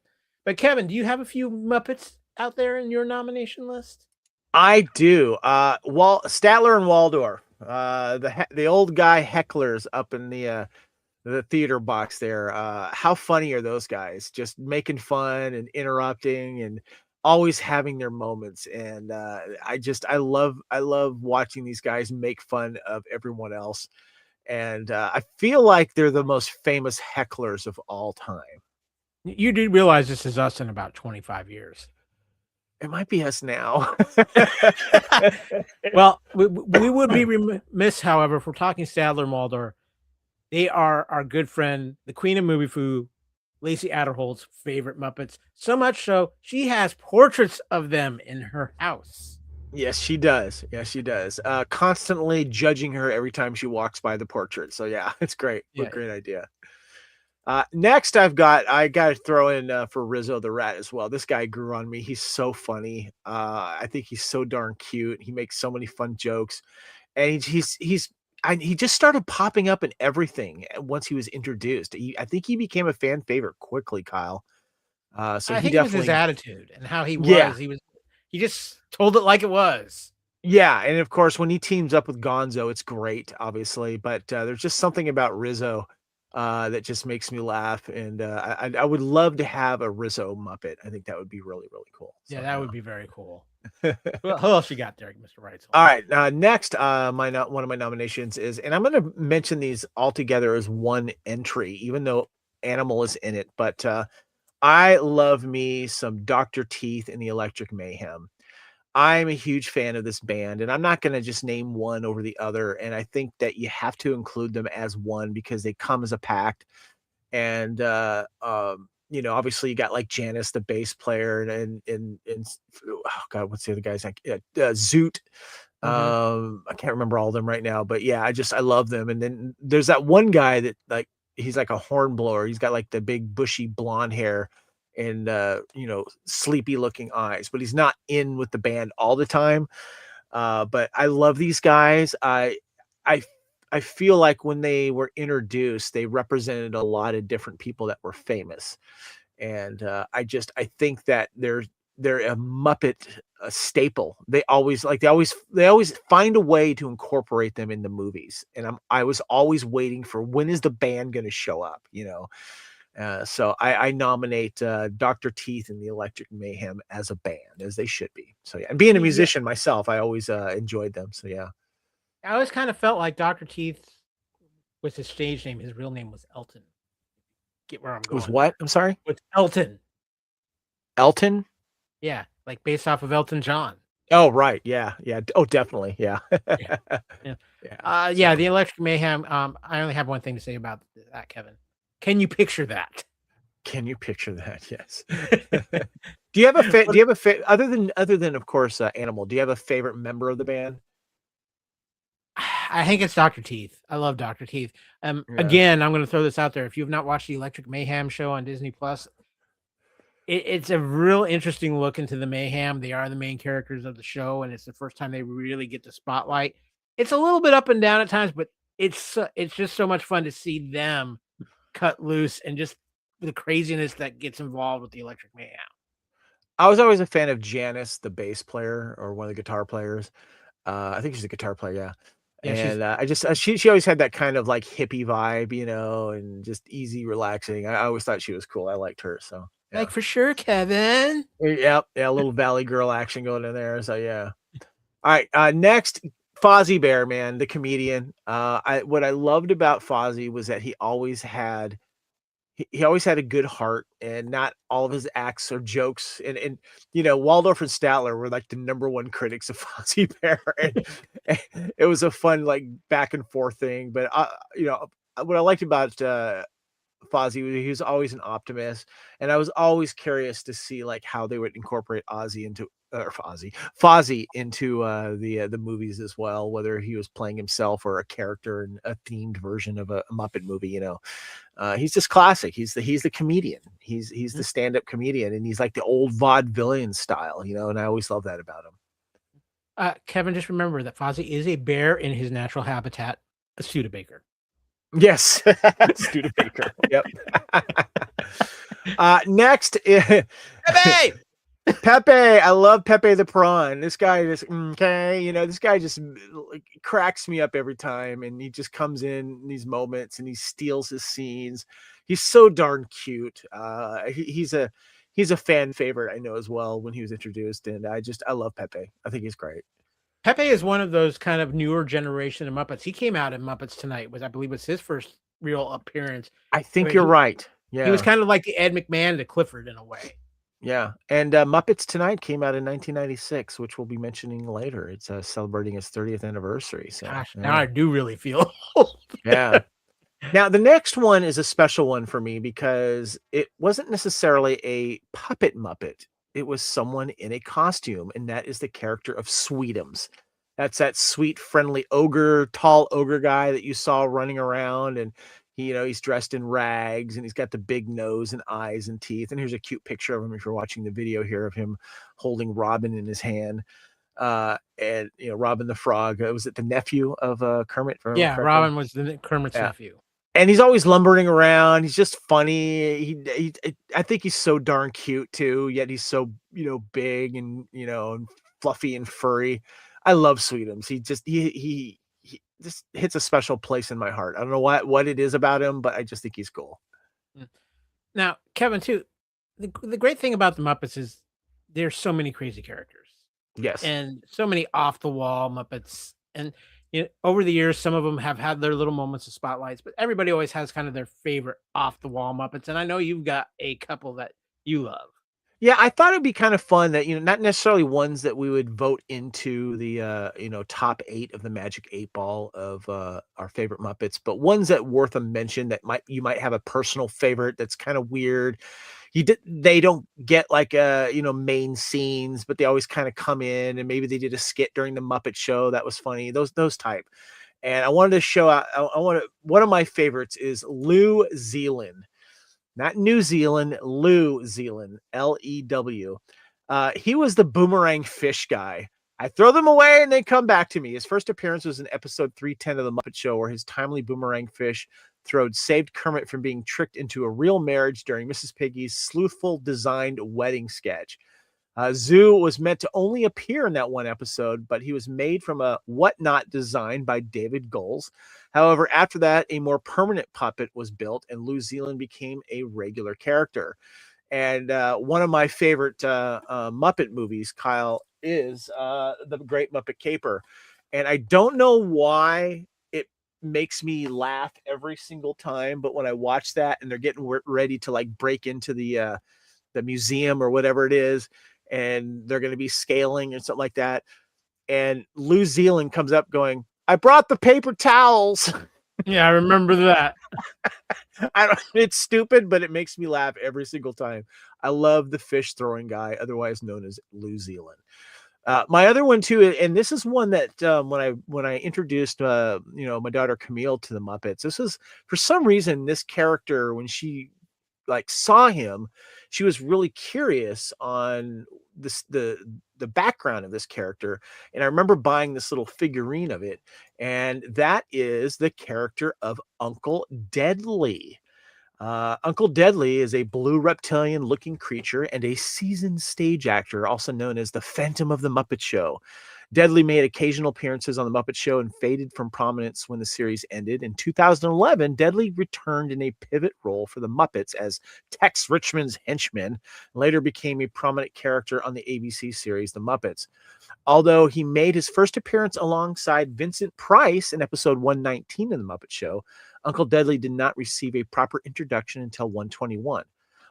Kevin, do you have a few Muppets out there in your nomination list? I do. Statler and Waldorf, the old guy hecklers up in the theater box there. How funny are those guys? Just making fun and interrupting and always having their moments. And I love watching these guys make fun of everyone else. And I feel like they're the most famous hecklers of all time. You do realize this is us in about 25 years. It might be us now. Well, we would be remiss, however, if we're talking Statler and Waldorf. They are our good friend, the queen of movie foo, Lacey Adderholt's favorite Muppets. So much so, she has portraits of them in her house. Yes, she does. Constantly judging her every time she walks by the portrait. So yeah, it's great. What a great idea. Next, I got to throw in for Rizzo the Rat as well. This guy grew on me. He's so funny. I think he's so darn cute. He makes so many fun jokes, and he just started popping up in everything once he was introduced. I think he became a fan favorite quickly, Kyle. So I he think it was his definitely, attitude and how he yeah, was. He just told it like it was. yeah, and of course when he teams up with Gonzo, it's great, obviously. But there's just something about Rizzo that just makes me laugh, and I would love to have a Rizzo Muppet. I think that would be really really cool. Yeah, So, that would be very cool. Who else you got there, Mr. Reitzel? All right. Next, one of my nominations is, and I'm going to mention these all together as one entry, even though Animal is in it. But I love me some Dr. Teeth and the Electric Mayhem. I'm a huge fan of this band, and I'm not going to just name one over the other. And I think that you have to include them as one because they come as a pact. And obviously you got like Janice, the bass player, and oh God, what's the other guy's like? Zoot. I can't remember all of them right now, but yeah, I love them. And then there's that one guy that like he's like a horn blower. He's got like the big bushy blonde hair and sleepy looking eyes, but he's not in with the band all the time. But I love these guys. I feel like when they were introduced, they represented a lot of different people that were famous. And I think that they're a Muppet staple. They always find a way to incorporate them in the movies. And I was always waiting for when is the band going to show up, so I nominate Dr. Teeth and the Electric Mayhem as a band, as they should be. So yeah, and being a musician myself, I always enjoyed them. So yeah. I always kind of felt like Dr. Teeth was his stage name. His real name was Elton. Get where I'm going. Was what? I'm sorry? With Elton. Elton? Yeah, like based off of Elton John. Oh, right. Yeah. Yeah. Oh, definitely. Yeah. Yeah. The Electric Mayhem. I only have one thing to say about that, Kevin. Can you picture that? Can you picture that? Yes. Do you have a other than of course Animal? Do you have a favorite member of the band? I think it's Dr. Teeth. I love Dr. Teeth. Again, I'm going to throw this out there. If you've not watched the Electric Mayhem show on Disney Plus, it's a real interesting look into the Mayhem. They are the main characters of the show, and it's the first time they really get the spotlight. It's a little bit up and down at times, but it's just so much fun to see them cut loose and just the craziness that gets involved with the Electric Mayhem. I was always a fan of Janice, the bass player or one of the guitar players. I think she's a guitar player, yeah. And she always had that kind of like hippie vibe, and just easy, relaxing. I always thought she was cool. I liked her. So yeah. Like for sure, Kevin. Yep. Yeah. A little Valley Girl action going in there. So yeah. All right. Next, Fozzie Bear, man, the comedian. What I loved about Fozzie was that he always had a good heart, and not all of his acts or jokes. And Waldorf and Statler were like the number one critics of Fozzie Bear. And it was a fun, like, back and forth thing. But, what I liked about Fozzie, he was always an optimist. And I was always curious to see, like, how they would incorporate Fozzie into the movies as well, whether he was playing himself or a character in a themed version of a Muppet movie. He's just classic. He's the comedian. He's the stand-up comedian, and he's like the old vaudevillian style, and I always love that about him. Kevin, just remember that Fozzie is a bear in his natural habitat, a Studebaker. Yes, Studebaker. Yep. Next, Pepe. I love Pepe the Prawn. This guy just this guy just cracks me up every time, and he just comes in these moments and he steals his scenes. He's so darn cute. He's a fan favorite, I know, as well, when he was introduced, and I love Pepe. I think he's great. Pepe is one of those kind of newer generation of Muppets. He came out in Muppets Tonight, I believe was his first real appearance. I think you're right. Yeah, he was kind of like the Ed McMahon to Clifford in a way. Yeah, and Muppets Tonight came out in 1996, which we'll be mentioning later. It's celebrating its 30th anniversary. So gosh, now I do really feel old. Yeah. Now, the next one is a special one for me because it wasn't necessarily a puppet Muppet. It was someone in a costume, and that is the character of Sweetums. That's that sweet, friendly ogre, tall ogre guy that you saw running around, and He's dressed in rags and he's got the big nose and eyes and teeth. And here's a cute picture of him if you're watching the video here of him holding Robin in his hand. And Robin the Frog, was it the nephew of Kermit? Yeah, Robin was the Kermit's nephew. And he's always lumbering around. He's just funny. I think he's so darn cute too. Yet he's so big and and fluffy and furry. I love Sweetums. He just hits a special place in my heart. I don't know what it is about him, but I just think he's cool. Now, Kevin, too, the great thing about the Muppets is there's so many crazy characters. Yes, and so many off the wall Muppets. And over the years, some of them have had their little moments of spotlights, but everybody always has kind of their favorite off the wall Muppets. And I know you've got a couple that you love. Yeah, I thought it'd be kind of fun that, not necessarily ones that we would vote into the, top 8 of the Magic 8 Ball of our favorite Muppets, but ones that worth a mention that you might have a personal favorite that's kind of weird. They don't get like main scenes, but they always kind of come in, and maybe they did a skit during the Muppet Show that was funny. Those type. And I wanted to show out. One of my favorites is Lew Zealand. Not New Zealand, Lew Zealand, Lew. He was the boomerang fish guy. I throw them away and they come back to me. His first appearance was in episode 310 of The Muppet Show, where his timely boomerang fish throw saved Kermit from being tricked into a real marriage during Mrs. Piggy's sleuthful designed wedding sketch. Zoo was meant to only appear in that one episode, but he was made from a whatnot design by David Goals. However, after that, a more permanent puppet was built, and Lew Zealand became a regular character. And one of my favorite Muppet movies, Kyle, is The Great Muppet Caper. And I don't know why it makes me laugh every single time, but when I watch that and they're getting ready to like break into the museum or whatever it is, and they're going to be scaling and something like that, and Lew Zealand comes up going, "I brought the paper towels." Yeah, I remember that. It's stupid, but it makes me laugh every single time. I love the fish throwing guy, otherwise known as Lew Zealand. My other one too, and this is one that when I introduced my daughter Camille to the Muppets, this is for some reason this character, when she saw him, she was really curious on the background of this character. And I remember buying this little figurine of it, and that is the character of Uncle Deadly. Uncle Deadly is a blue reptilian looking creature and a seasoned stage actor, also known as the Phantom of the Muppet Show. Deadly made occasional appearances on the Muppet Show and faded from prominence when the series ended. In 2011, Deadly returned in a pivot role for the Muppets as Tex Richmond's henchman, and later became a prominent character on the ABC series The Muppets. Although he made his first appearance alongside Vincent Price in episode 119 of the Muppet Show, Uncle Deadly did not receive a proper introduction until 121.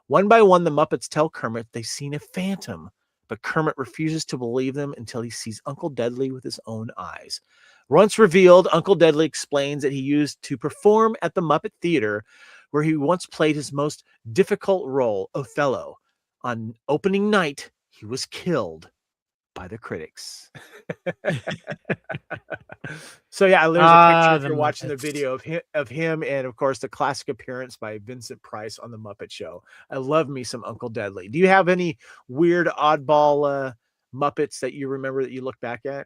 One by one, the Muppets tell Kermit they've seen a phantom, but Kermit refuses to believe them until he sees Uncle Deadly with his own eyes. Once revealed, Uncle Deadly explains that he used to perform at the Muppet Theater, where he once played his most difficult role, Othello. On opening night, he was killed by the critics. So yeah, there's a picture if you're watching the video of him, and of course the classic appearance by Vincent Price on the Muppet Show. I love me some Uncle Deadly. Do you have any weird oddball Muppets that you remember that you look back at?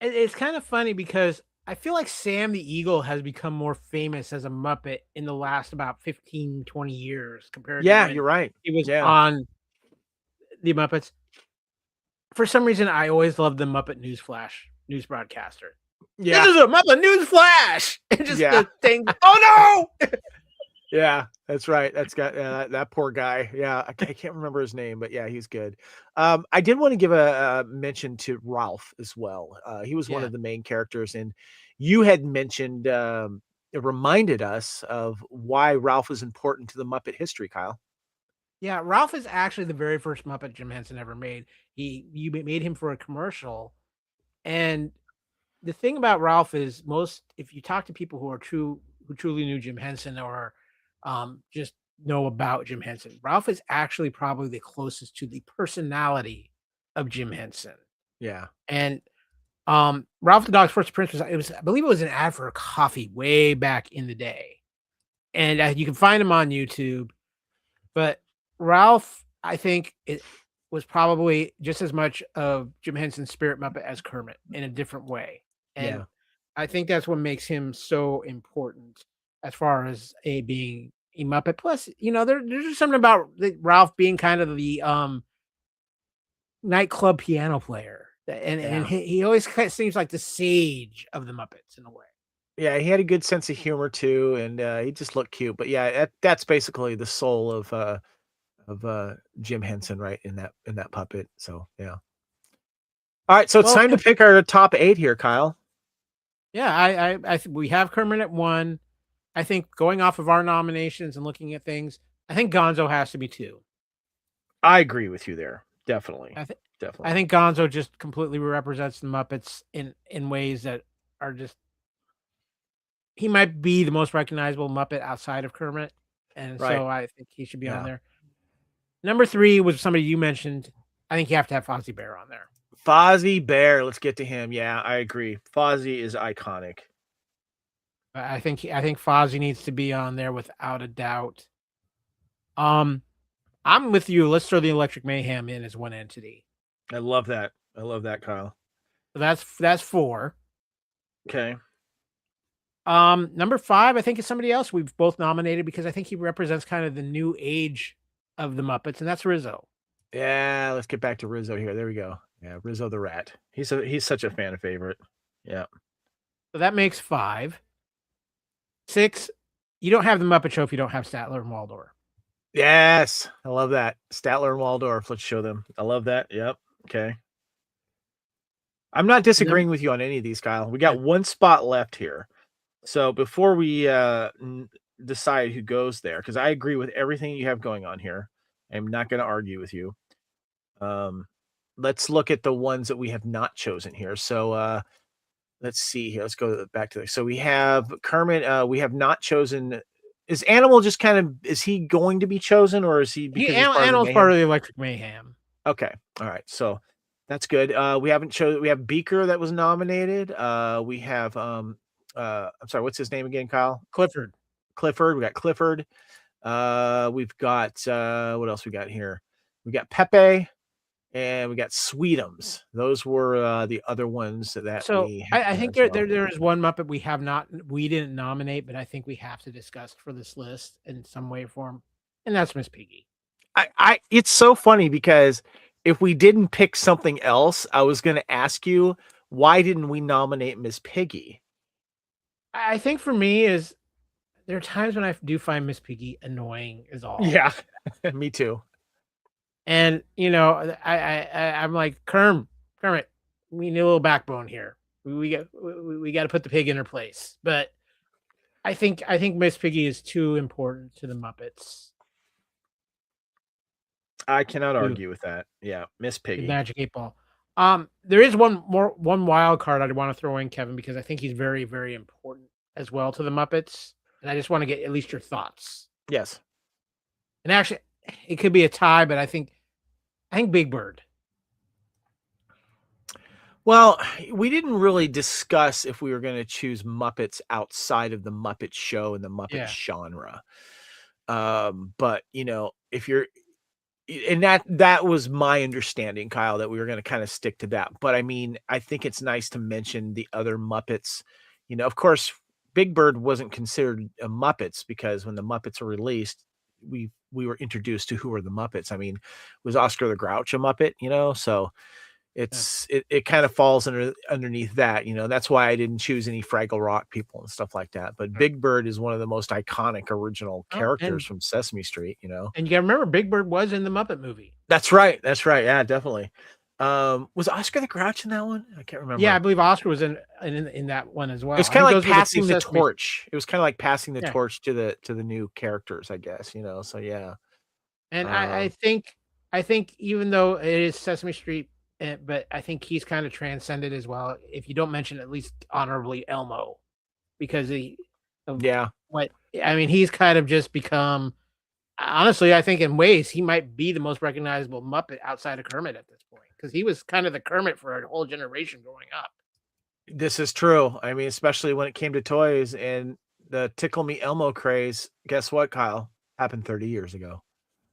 It's kind of funny because I feel like Sam the Eagle has become more famous as a Muppet in the last about 15, 20 years compared to when you're right. he was on the Muppets. For some reason, I always loved the Muppet news broadcaster. Yeah. This is a Muppet news flash. Just the thing. Oh no! Yeah, that's right. That's got that poor guy. Yeah, I can't remember his name, but yeah, he's good. I did want to give a mention to Ralph as well. He was one of the main characters, and you had mentioned it reminded us of why Ralph is important to the Muppet history, Kyle. Yeah, Ralph is actually the very first Muppet Jim Henson ever made. You made him for a commercial, and the thing about Ralph is if you talk to people who truly knew Jim Henson or just know about Jim Henson, Ralph is actually probably the closest to the personality of Jim Henson. Yeah, and Ralph the Dog's first appearance I believe it was an ad for a coffee way back in the day. and you can find him on YouTube. But Ralph, I think it was probably just as much of Jim Henson's Spirit Muppet as Kermit in a different way, and Yeah. I think that's what makes him so important as far as being a Muppet. Plus, there's just something about Ralph being kind of the nightclub piano player, and he always kind of seems like the sage of the Muppets in a way. Yeah, he had a good sense of humor too, and he just looked cute. But yeah, that's basically the soul of Jim Henson, right, in that puppet. So yeah. All right, so it's time to pick our top 8 here, Kyle. Yeah, I we have Kermit at 1. I think going off of our nominations and looking at things, I think Gonzo has to be 2. I agree with you there. Definitely. Definitely. I think Gonzo just completely represents the Muppets in ways that are just. He might be the most recognizable Muppet outside of Kermit, and so I think he should be on there. Number 3 was somebody you mentioned. I think you have to have Fozzie Bear on there. Fozzie Bear, let's get to him. Yeah, I agree. Fozzie is iconic. I think Fozzie needs to be on there without a doubt. I'm with you. Let's throw the Electric Mayhem in as one entity. I love that. Kyle. So that's 4. Okay. Number 5, I think is somebody else we've both nominated because I think he represents kind of the new age of the Muppets, and that's Rizzo. Yeah, let's get back to Rizzo here. There we go. Yeah, Rizzo the Rat. He's such a fan favorite. Yeah. So that makes 5. 6, you don't have the Muppet Show if you don't have Statler and Waldorf. Yes, I love that. Statler and Waldorf. Let's show them. I love that. Yep. Okay. I'm not disagreeing with you on any of these, Kyle. We got one spot left here. So before we decide who goes there, because I agree with everything you have going on here, I'm not going to argue with you. Let's look at the ones that we have not chosen here. So let's see here. Let's go back to this. So we have Kermit. We have not chosen. Is Animal just kind of, is he going to be chosen, or is he? Animal's part of the Electric Mayhem. Okay. All right. So that's good. We haven't chosen. We have Beaker that was nominated. We have I'm sorry, what's his name again, Kyle? Clifford. We got Clifford. We've got what else we got here? We got Pepe, and we got Sweetums. Those were the other ones that we I think there is one Muppet we didn't nominate, but I think we have to discuss for this list in some way or form, and that's Miss Piggy. It's so funny because if we didn't pick something else, I was going to ask you, why didn't we nominate Miss Piggy? I think for me is there are times when I do find Miss Piggy annoying is all. Yeah, me too. And I'm like, Kermit, we need a little backbone here. We got to put the pig in her place. But I think Miss Piggy is too important to the Muppets. I cannot argue with that. Yeah, Miss Piggy. Magic 8 Ball. There is one wild card I want to throw in, Kevin, because I think he's very, very important as well to the Muppets, and I just want to get at least your thoughts. Yes. And actually, it could be a tie, but I think Big Bird. Well, we didn't really discuss if we were going to choose Muppets outside of the Muppet Show and the Muppet genre. But if you're, and that was my understanding, Kyle, that we were going to kind of stick to that. But I mean, I think it's nice to mention the other Muppets. Of course, Big Bird wasn't considered a Muppets because when the Muppets were released, we were introduced to who were the Muppets. I mean, was Oscar the Grouch a Muppet? So it kind of falls underneath that. That's why I didn't choose any Fraggle Rock people and stuff like that. But Big Bird is one of the most iconic original characters from Sesame Street. And you got to remember, Big Bird was in the Muppet movie. That's right. Yeah, definitely. Was Oscar the Grouch in that one? I can't remember. Yeah, I believe Oscar was in that one as well. It was kind of like passing the torch. It was kind of like passing the torch to the new characters, I guess. So yeah. And I think even though it is Sesame Street, but I think he's kind of transcended as well. If you don't mention at least honorably Elmo, because he's kind of just become. Honestly, I think in ways he might be the most recognizable Muppet outside of Kermit at this point, because he was kind of the Kermit for a whole generation growing up. This is true. I mean, especially when it came to toys, and The Tickle Me Elmo craze, guess what, Kyle? Happened 30 years ago.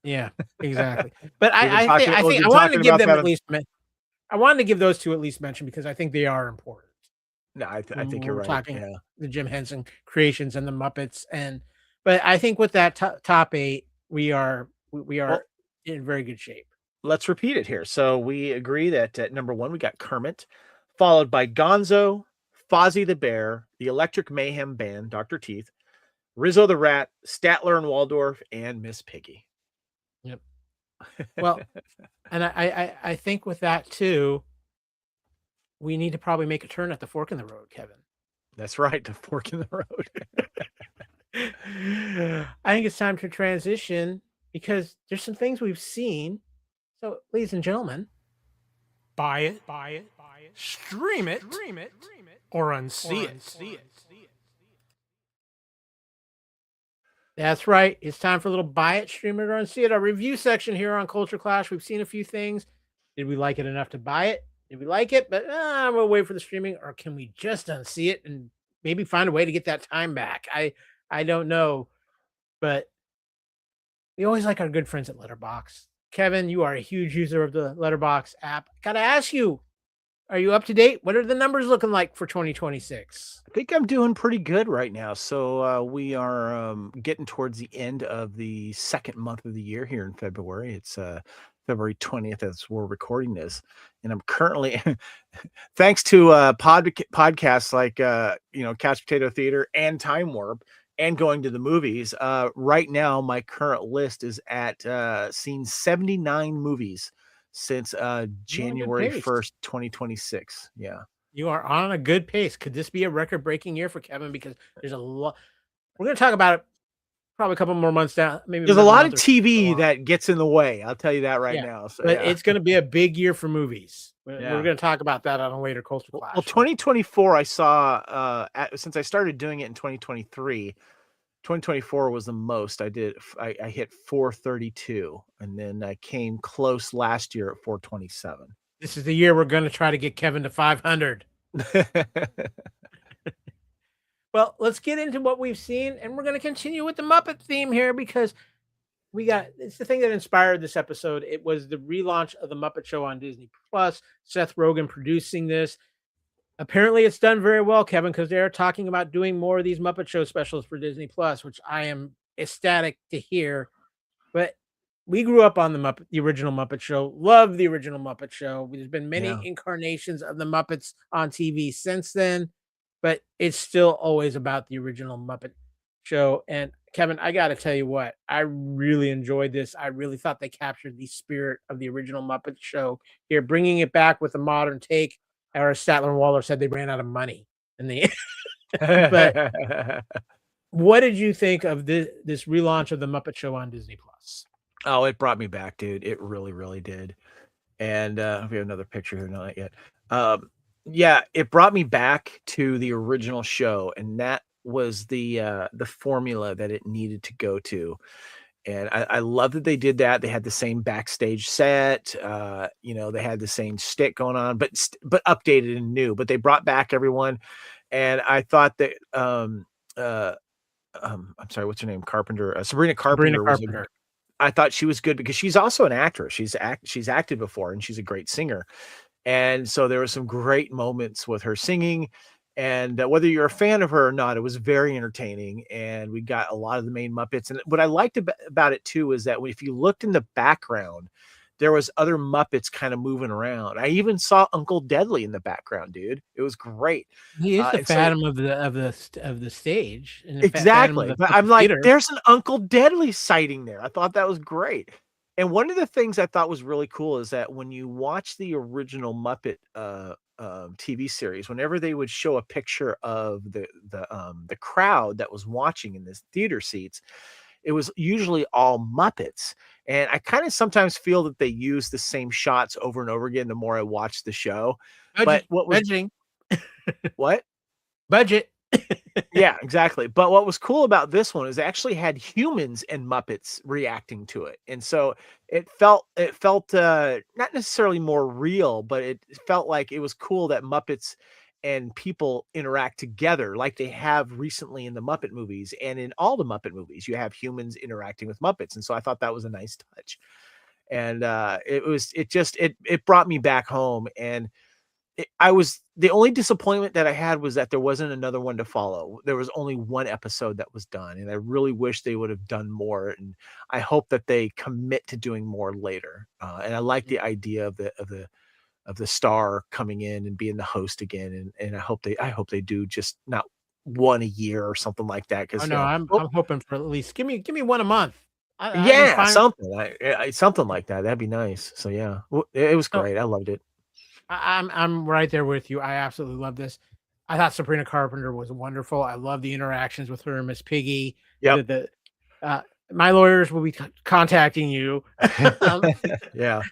Yeah, exactly. But We've been I talking, think I we've think I been wanted to talking give about them that. at least I wanted to give those two at least mention because I think they are important. No, I When think you're we're right. talking Yeah. the Jim Henson creations and the Muppets, but I think with that top 8, we are Well, in very good shape. let's repeat it here. So we agree that at number 1, we got Kermit, followed by Gonzo, Fozzie the Bear, the Electric Mayhem Band, Dr. Teeth, Rizzo the Rat, Statler and Waldorf, and Miss Piggy. Yep. Well, and I think with that too, we need to probably make a turn at the fork in the road, Kevin. That's right, the fork in the road. I think it's time to transition because there's some things we've seen. So, ladies and gentlemen, buy it, stream it, or unsee it. That's right. It's time for a little buy it, stream it, or unsee it. Our review section here on Culture Clash. We've seen a few things. Did we like it enough to buy it? Did we like it? But we'll wait for the streaming, or can we just unsee it and maybe find a way to get that time back? I don't know, but we always like our good friends at Letterbox. Kevin, you are a huge user of the Letterbox app. Gotta ask you, are you up to date? What are the numbers looking like for 2026? I think I'm doing pretty good right now. So we are getting towards the end of the second month of the year here in February. It's February 20th as we're recording this. And I'm currently, thanks to podcasts like, Couch Potato Theater and Time Warp and going to the movies, right now my current list is at seeing 79 movies since January 1st, 2026. Yeah. You are on a good pace. Could this be a record-breaking year for Kevin? Because there's a lot. We're going to talk about it probably a couple more months down. Maybe there's a lot of TV that gets in the way. I'll tell you that right now. So, but it's going to be a big year for movies. We're Yeah. going to talk about that on a later Culture Clash. Well, 2024, I saw since I started doing it in 2023. 2024 was the most I did. I hit 432, and then I came close last year at 427. This is the year we're going to try to get Kevin to 500. Well, let's get into what we've seen, and we're going to continue with the Muppet theme here because it's the thing that inspired this episode. It was the relaunch of the Muppet Show on Disney Plus. Seth Rogen producing this. Apparently, it's done very well, Kevin, because they're talking about doing more of these Muppet Show specials for Disney Plus, which I am ecstatic to hear. But we grew up on the original Muppet Show. Love the original Muppet Show. There's been many incarnations of the Muppets on TV since then, but it's still always about the original Muppet Show. And Kevin, I got to tell you what, I really enjoyed this. I really thought they captured the spirit of the original Muppet Show here, bringing it back with a modern take. Or Statler and Waldorf said they ran out of money in the but what did you think of this relaunch of the Muppet Show on Disney Plus? Oh, it brought me back, dude. It really, really did. And we have another picture here, not yet. Yeah, it brought me back to the original show, and that was the formula that it needed to go to. And I love that they did that. They had the same backstage set, they had the same stick going on, but updated and new. But they brought back everyone, and I thought that I'm sorry, what's her name? Sabrina Carpenter. I thought she was good because she's also an actress. She's acted before, and she's a great singer. And so there were some great moments with her singing. And whether you're a fan of her or not, it was very entertaining. And we got a lot of the main Muppets. And what I liked about it, too, is that if you looked in the background, there was other Muppets kind of moving around. I even saw Uncle Deadly in the background, dude. It was great. He is the Phantom of the stage. Exactly. But I'm like, there's an Uncle Deadly sighting there. I thought that was great. And one of the things I thought was really cool is that when you watch the original Muppet TV series, whenever they would show a picture of the crowd that was watching in this theater seats, it was usually all Muppets. And I kind of sometimes feel that they use the same shots over and over again the more I watch the show. But what was what? Budget. Yeah, exactly. But what was cool about this one is they actually had humans and Muppets reacting to it. And so it felt not necessarily more real, but it felt like it was cool that Muppets and people interact together like they have recently in the Muppet movies. And in all the Muppet movies, you have humans interacting with Muppets. And so I thought that was a nice touch. And it brought me back home. And the only disappointment that I had was that there wasn't another one to follow. There was only one episode that was done, and I really wish they would have done more. And I hope that they commit to doing more later. And I like the idea of the star coming in and being the host again. And I hope they do just not one a year or something like that. Because I'm hoping for at least give me one a month. Something like that. That'd be nice. So yeah, it was great. I loved it. I'm right there with you. I absolutely love this. I thought Sabrina Carpenter was wonderful. I love the interactions with her and Miss Piggy. Yep. My lawyers will be contacting you. Yeah.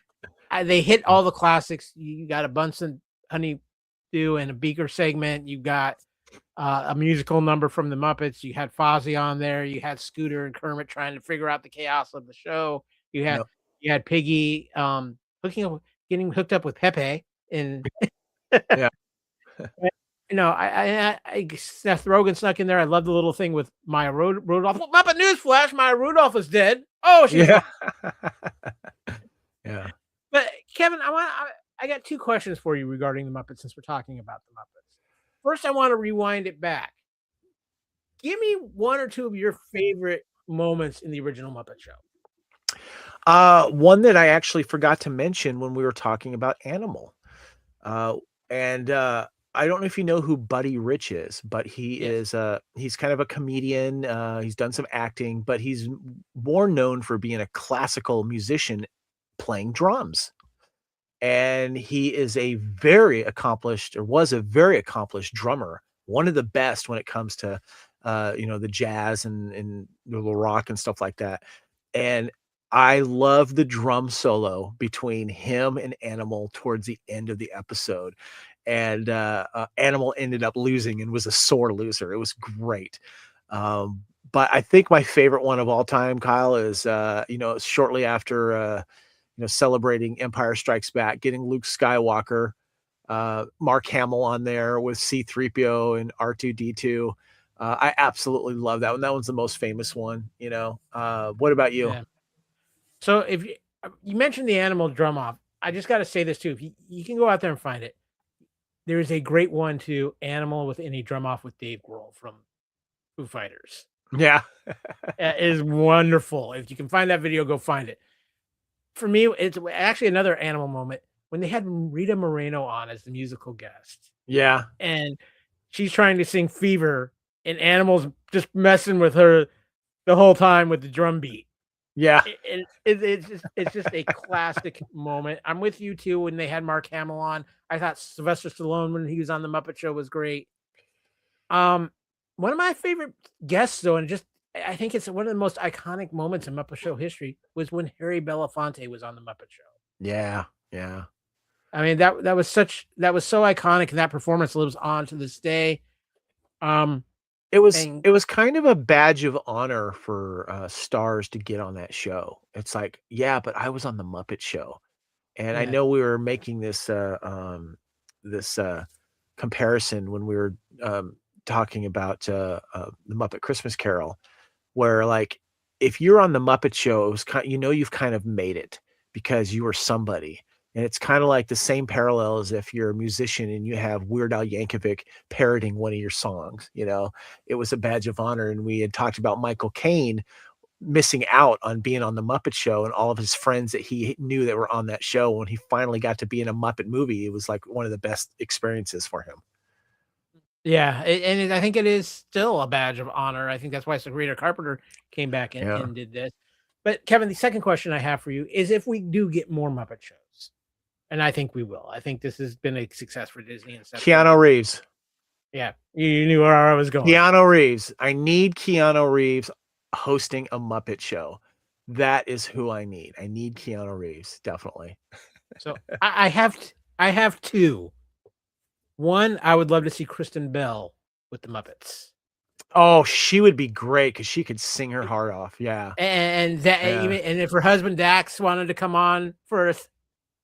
They hit all the classics. You got a Bunsen Honeydew and a Beaker segment. You got a musical number from the Muppets. You had Fozzie on there. You had Scooter and Kermit trying to figure out the chaos of the show. You had Piggy getting hooked up with Pepe. And yeah. Seth Rogen snuck in there. I love the little thing with Maya Rudolph. Muppet Newsflash: Maya Rudolph is dead. Oh, she's yeah. But Kevin, I got two questions for you regarding the Muppets since we're talking about the Muppets. First, I want to rewind it back. Give me one or two of your favorite moments in the original Muppet Show. One that I actually forgot to mention when we were talking about Animal. I don't know if you know who Buddy Rich is, but he's kind of a comedian. He's done some acting, but he's more known for being a classical musician playing drums. And he is was a very accomplished drummer, one of the best when it comes to, the jazz and the rock and stuff like that. And I love the drum solo between him and Animal towards the end of the episode. And Animal ended up losing and was a sore loser. It was great. But I think my favorite one of all time, Kyle, is, shortly after, celebrating Empire Strikes Back, getting Luke Skywalker, Mark Hamill on there with C-3PO and R2-D2. I absolutely love that one. That one's the most famous one, What about you? Yeah. So if you mentioned the Animal drum off, I just got to say this too. If you can go out there and find it. There is a great one to Animal with any drum off with Dave Grohl from Foo Fighters. Yeah. It is wonderful. If you can find that video, go find it. For me, it's actually another Animal moment when they had Rita Moreno on as the musical guest. Yeah. And she's trying to sing Fever, and Animal's just messing with her the whole time with the drum beat. Yeah. It's just a classic moment. I'm with you too when they had Mark Hamill on. I thought Sylvester Stallone when he was on the Muppet Show was great. One of my favorite guests though, and I think it's one of the most iconic moments in Muppet Show history, was when Harry Belafonte was on the Muppet Show. Yeah. Yeah. I mean, that was so iconic, and that performance lives on to this day. It was kind of a badge of honor for stars to get on that show. It's like, yeah, but I was on the Muppet Show. And I know we were making this comparison when we were talking about the Muppet Christmas Carol, where like if you're on the Muppet Show, it was you've kind of made it because you were somebody. And it's kind of like the same parallel as if you're a musician and you have Weird Al Yankovic parroting one of your songs. It was a badge of honor. And we had talked about Michael Caine missing out on being on the Muppet Show, and all of his friends that he knew that were on that show. When he finally got to be in a Muppet movie, it was like one of the best experiences for him. Yeah, and I think it is still a badge of honor. I think that's why Sabrina Carpenter came back and did this. But Kevin, the second question I have for you is if we do get more Muppet shows, and I think we will. I think this has been a success for Disney and stuff. Keanu Reeves. Yeah, you knew where I was going. Keanu Reeves. I need Keanu Reeves hosting a Muppet Show. That is who I need. I need Keanu Reeves, definitely. So I have two. One, I would love to see Kristen Bell with the Muppets. Oh, she would be great because she could sing her heart off. Yeah, and if her husband Dax wanted to come on for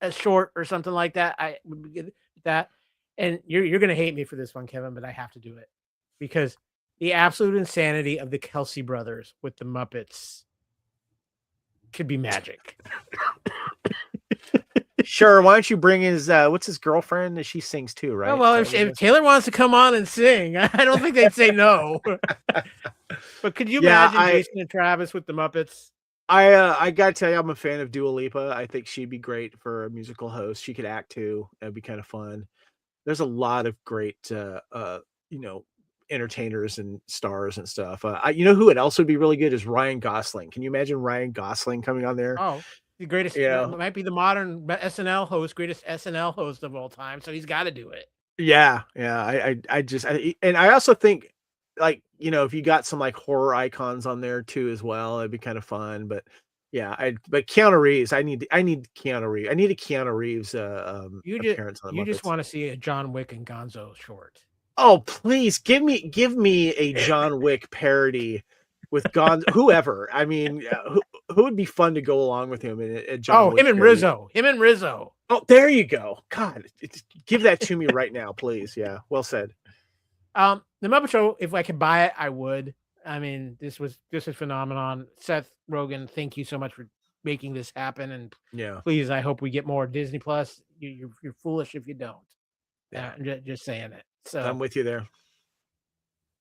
a short or something like that, I would get that. And you're gonna hate me for this one, Kevin, but I have to do it because the absolute insanity of the Kelsey brothers with the Muppets could be magic. Sure. Why don't you bring his what's his girlfriend? She sings too, right? Oh, well, if Taylor wants to come on and sing, I don't think they'd say no. But could you imagine Jason and Travis with the Muppets? I gotta tell you, I'm a fan of Dua Lipa. I think she'd be great for a musical host. She could act too. That'd be kind of fun. There's a lot of great entertainers and stars and stuff. You know who it also would be really good is Ryan Gosling. Can you imagine Ryan Gosling coming on there? Oh, the greatest, might be the modern SNL host, greatest SNL host of all time. So he's got to do it. Yeah. And I also think, like, if you got some like horror icons on there too as well, it'd be kind of fun. But yeah, but Keanu Reeves, I need Keanu Reeves. I need a Keanu Reeves appearance on the You Muppets. just want to see a John Wick and Gonzo short. Oh, please give me a John Wick parody with Gonzo, whoever. I mean, who would be fun to go along with him in a John Wick him and parody? Rizzo. Oh, there you go. God, give that to me right now, please. Yeah, well said. The Muppet Show, if I could buy it, I would. I mean, this was a phenomenon. Seth Rogen, thank you so much for making this happen. And yeah, please, I hope we get more Disney Plus. You're foolish if you don't. Yeah, just saying it. So I'm with you there.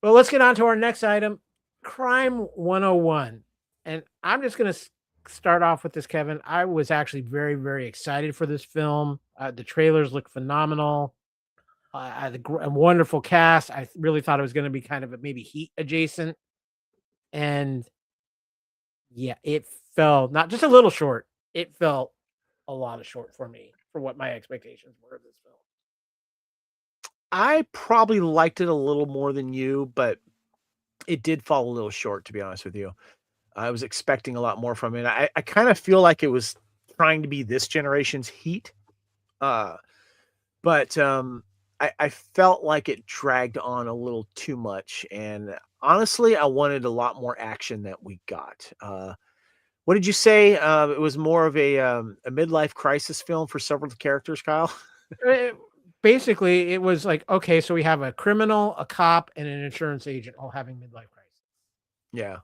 Well, let's get on to our next item, Crime 101. And I'm just going to start off with this, Kevin. I was actually very, very excited for this film. The trailers look phenomenal. A wonderful cast. I really thought it was going to be kind of maybe Heat adjacent. And yeah, it fell not just a little short. It fell a lot of short for me for what my expectations were of this film. I probably liked it a little more than you, but it did fall a little short, to be honest with you. I was expecting a lot more from it. I kind of feel like it was trying to be this generation's Heat. But I felt like it dragged on a little too much. And honestly, I wanted a lot more action that we got. What did you say? It was more of a midlife crisis film for several characters, Kyle? Basically, it was like, okay, so we have a criminal, a cop, and an insurance agent all having midlife crisis. Yeah.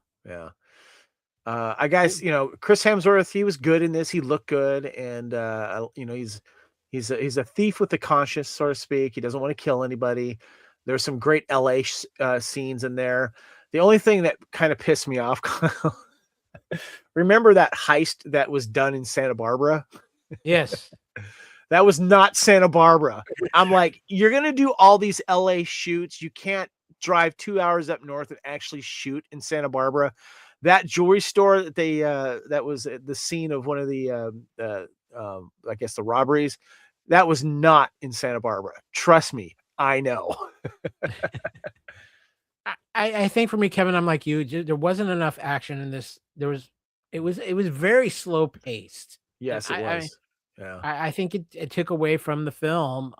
I guess, Chris Hemsworth, he was good in this. He looked good. And, he's a thief with a conscience, so to speak. He doesn't want to kill anybody. There's some great LA scenes in there. The only thing that kind of pissed me off, remember that heist that was done in Santa Barbara? Yes. That was not Santa Barbara. I'm like, you're going to do all these LA shoots. You can't drive 2 hours up north and actually shoot in Santa Barbara. That jewelry store that that was the scene of one of the, I guess the robberies, that was not in Santa Barbara. Trust me. I know. I think for me, Kevin, I'm like you, there wasn't enough action in this. It was very slow paced. Yes, it was. Yeah. I think it took away from the film.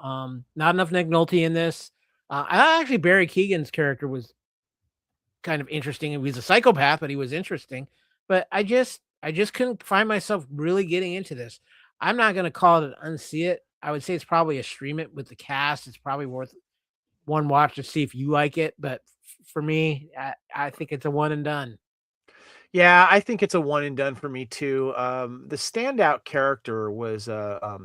Not enough Nick Nolte in this. Actually, Barry Keoghan's character was kind of interesting. He was a psychopath, but he was interesting. But I just couldn't find myself really getting into this. I'm not going to call it an unsee it. I would say it's probably a stream it with the cast. It's probably worth one watch to see if you like it. But for me, I think it's a one and done. Yeah, I think it's a one and done for me too. The standout character was what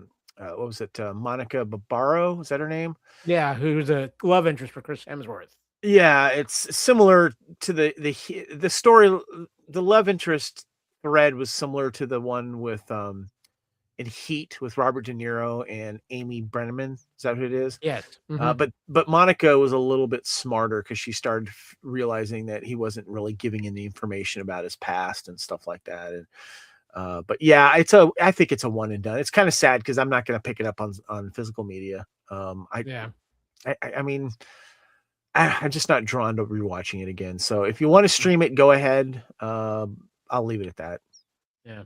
was it? Monica Barbaro, is that her name? Yeah, who's a love interest for Chris Hemsworth. Yeah, it's similar to the story. The love interest thread was similar to the one with in Heat with Robert De Niro and Amy Brenneman. Is that who it is? Yes. Mm-hmm. But Monica was a little bit smarter because she started realizing that he wasn't really giving any information about his past and stuff like that. And but yeah, I think it's a one and done. It's kind of sad because I'm not going to pick it up on physical media. I mean, I'm just not drawn to rewatching it again. So if you want to stream it, go ahead. I'll leave it at that. Yeah.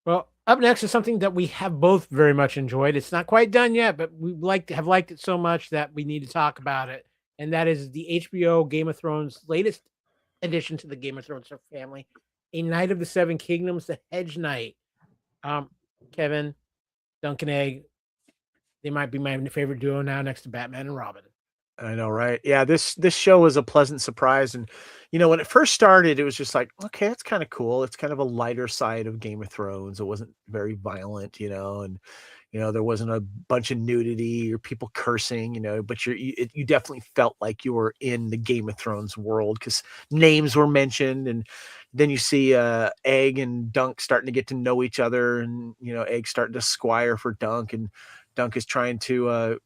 Well, up next is something that we have both very much enjoyed. It's not quite done yet, but we have liked it so much that we need to talk about it. And that is the HBO Game of Thrones latest addition to the Game of Thrones family, A Knight of the Seven Kingdoms, The Hedge Knight. Kevin, Duncan Egg, They might be my favorite duo now, next to Batman and Robin. I know, right? Yeah, this show was a pleasant surprise, and when it first started, it was just like, okay, that's kind of cool. It's kind of a lighter side of Game of Thrones. It wasn't very violent, and there wasn't a bunch of nudity or people cursing, but you definitely felt like you were in the Game of Thrones world because names were mentioned, and then you see Egg and Dunk starting to get to know each other, and Egg starting to squire for Dunk, and Dunk is trying to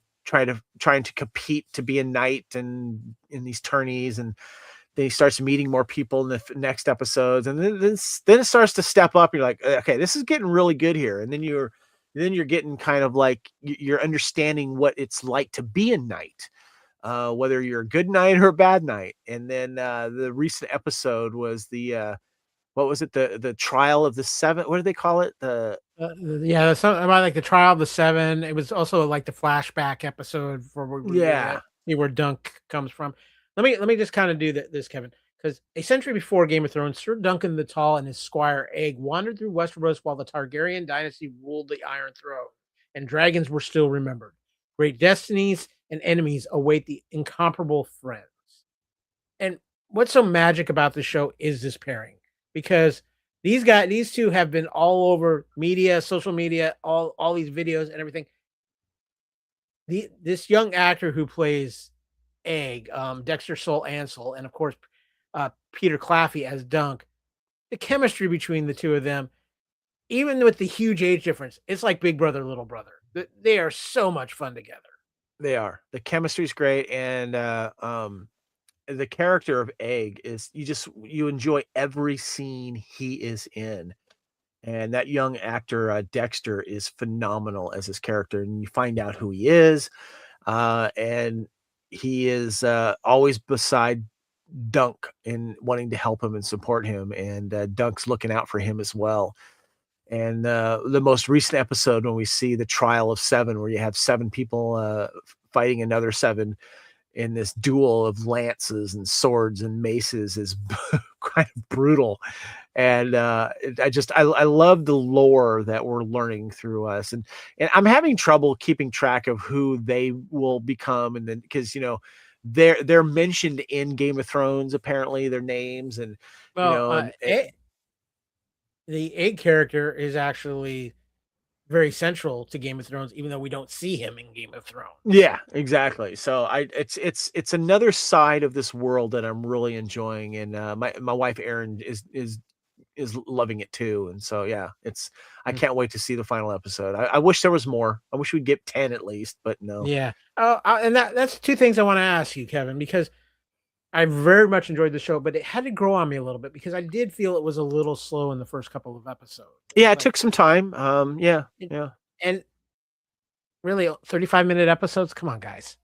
compete to be a knight and in these tourneys, and then he starts meeting more people in the next episodes, and then it starts to step up. You're like, okay, this is getting really good here, and then you're getting kind of like you're understanding what it's like to be a knight, whether you're a good knight or a bad knight. And then the recent episode was the what was it, the trial of the seven? What do they call it? Yeah, something about like the trial of the seven. It was also like the flashback episode for where Dunk comes from. Let me just kind of do this, Kevin, because a century before Game of Thrones, Sir Duncan the Tall and his squire Egg wandered through Westeros while the Targaryen dynasty ruled the Iron Throne, and dragons were still remembered. Great destinies and enemies await the incomparable friends. And what's so magic about the show is this pairing, because these two have been all over media, social media, all these videos and everything. This young actor who plays Egg, Dexter Sol Ansel, and of course Peter Claffey as Dunk, the chemistry between the two of them, even with the huge age difference, it's like big brother, little brother. They are so much fun together. They are. The chemistry's great, and the character of Egg is you enjoy every scene he is in. And that young actor, Dexter, is phenomenal as his character. And you find out who he is. And he is always beside Dunk and wanting to help him and support him. And Dunk's looking out for him as well. And the most recent episode, when we see the trial of seven, where you have seven people fighting another seven in this duel of lances and swords and maces, is kind of brutal. And I love the lore that we're learning through us, and I'm having trouble keeping track of who they will become, and then because they're mentioned in Game of Thrones, apparently their names, and the Egg character is actually very central to Game of Thrones, even though we don't see him in Game of Thrones. Yeah, exactly. So it's another side of this world that I'm really enjoying, and my wife Erin is loving it too. And so yeah, I can't wait to see the final episode. I wish there was more. I wish we'd get 10 at least, but no. Yeah. And that's two things I want to ask you, Kevin, because I very much enjoyed the show, but it had to grow on me a little bit because I did feel it was a little slow in the first couple of episodes. Yeah, it took some time. Yeah. And really 35-minute episodes. Come on, guys.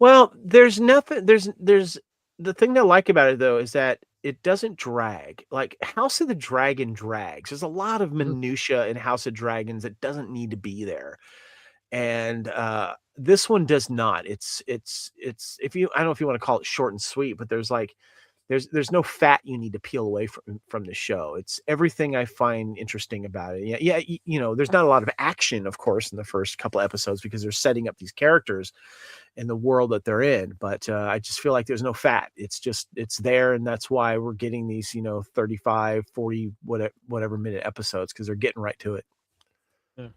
Well, there's nothing. There's the thing that I like about it though is that it doesn't drag. Like House of the Dragon drags. There's a lot of minutia in House of Dragons that doesn't need to be there, and this one does not. It's if you, I don't know if you want to call it short and sweet, but there's no fat you need to peel away from the show. It's everything I find interesting about it. Yeah, there's not a lot of action, of course, in the first couple episodes because they're setting up these characters in the world that they're in. But I just feel like there's no fat. It's there, and that's why we're getting these 35, 40, whatever minute episodes, because they're getting right to it. Yeah.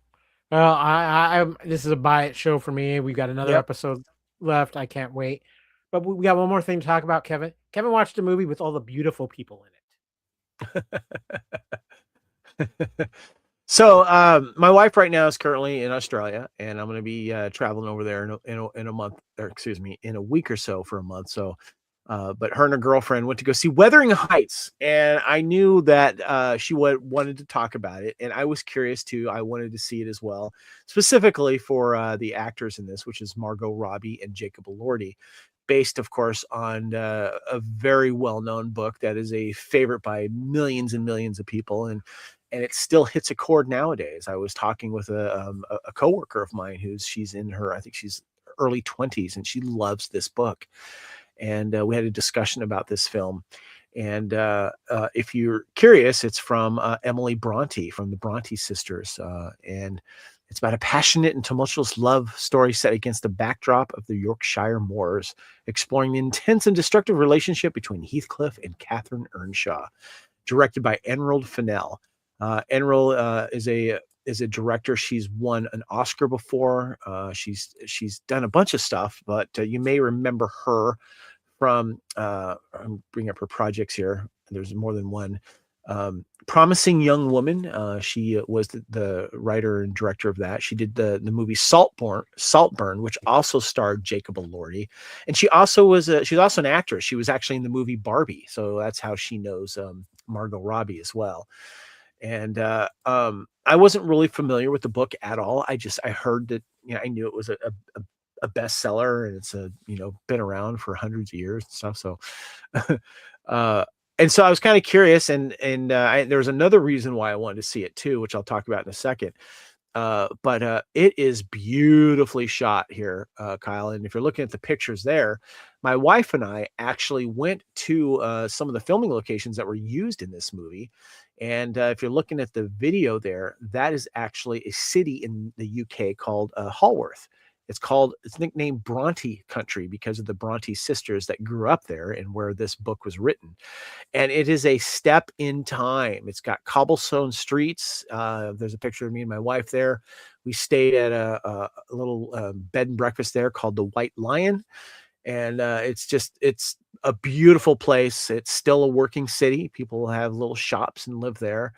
Well, I this is a buy it show for me. We've got another episode left. I can't wait. But we got one more thing to talk about, Kevin. Kevin watched a movie with all the beautiful people in it. So my wife right now is currently in Australia, and I'm going to be traveling over there in a month, or excuse me, in a week or so for a month. So, but her and her girlfriend went to go see Wuthering Heights, and I knew that she wanted to talk about it, and I was curious too. I wanted to see it as well, specifically for the actors in this, which is Margot Robbie and Jacob Elordi, based, of course, on a very well-known book that is a favorite by millions and millions of people, and it still hits a chord nowadays. I was talking with a coworker of mine she's in her, I think she's early 20s, and she loves this book. And we had a discussion about this film. And if you're curious, it's from Emily Bronte, from the Bronte sisters. And It's about a passionate and tumultuous love story set against the backdrop of the Yorkshire moors, exploring the intense and destructive relationship between Heathcliff and Catherine Earnshaw. Directed by Emerald Fennell. Emerald is a director. She's won an Oscar before. She's done a bunch of stuff, but you may remember her from I'm bringing up her projects here. There's more than one. Promising Young Woman. She was the writer and director of that. She did the movie Saltburn, which also starred Jacob Elordi, and she's also an actress. She was actually in the movie Barbie, so that's how she knows Margot Robbie as well. And I wasn't really familiar with the book at all. I heard that, I knew it was a bestseller, and it's been around for hundreds of years and stuff. So and so I was kind of curious, and there was another reason why I wanted to see it too, which I'll talk about in a second. But it is beautifully shot here, Kyle. And if you're looking at the pictures there, my wife and I actually went to some of the filming locations that were used in this movie. And if you're looking at the video there, that is actually a city in the UK called Holworth. It's nicknamed Bronte country because of the Bronte sisters that grew up there and where this book was written. And it is a step in time. It's got cobblestone streets. There's a picture of me and my wife there. We stayed at a little bed and breakfast there called the White Lion. And it's a beautiful place. It's still a working city. People have little shops and live there.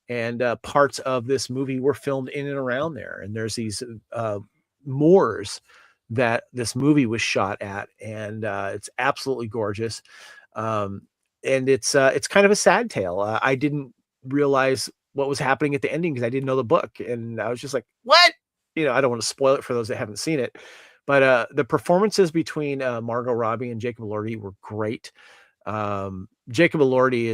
And parts of this movie were filmed in and around there. And there's these moors that this movie was shot at, and it's absolutely gorgeous. And it's kind of a sad tale. I didn't realize what was happening at the ending because I didn't know the book, and I was just like, what? I don't want to spoil it for those that haven't seen it, but the performances between Margot Robbie and Jacob Elordi were great. Jacob Elordi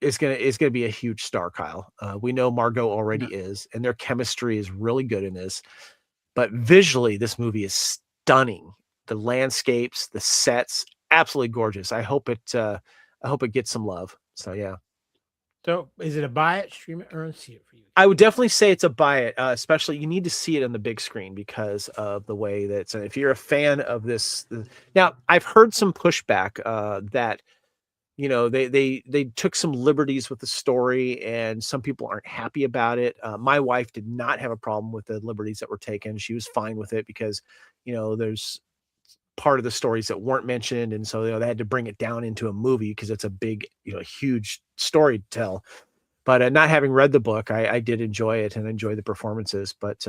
is gonna be a huge star, Kyle. We know Margot already is, and their chemistry is really good in this. But visually, this movie is stunning. The landscapes, the sets, absolutely gorgeous. I hope it gets some love. So yeah. So is it a buy it, stream it, or see it for you? I would definitely say it's a buy it. Especially you need to see it on the big screen because of the way that if you're a fan of this. Now I've heard some pushback that they took some liberties with the story, and some people aren't happy about it. My wife did not have a problem with the liberties that were taken. She was fine with it because, there's part of the stories that weren't mentioned. And so, they had to bring it down into a movie because it's a big, huge story to tell. But not having read the book, I did enjoy it and enjoy the performances. But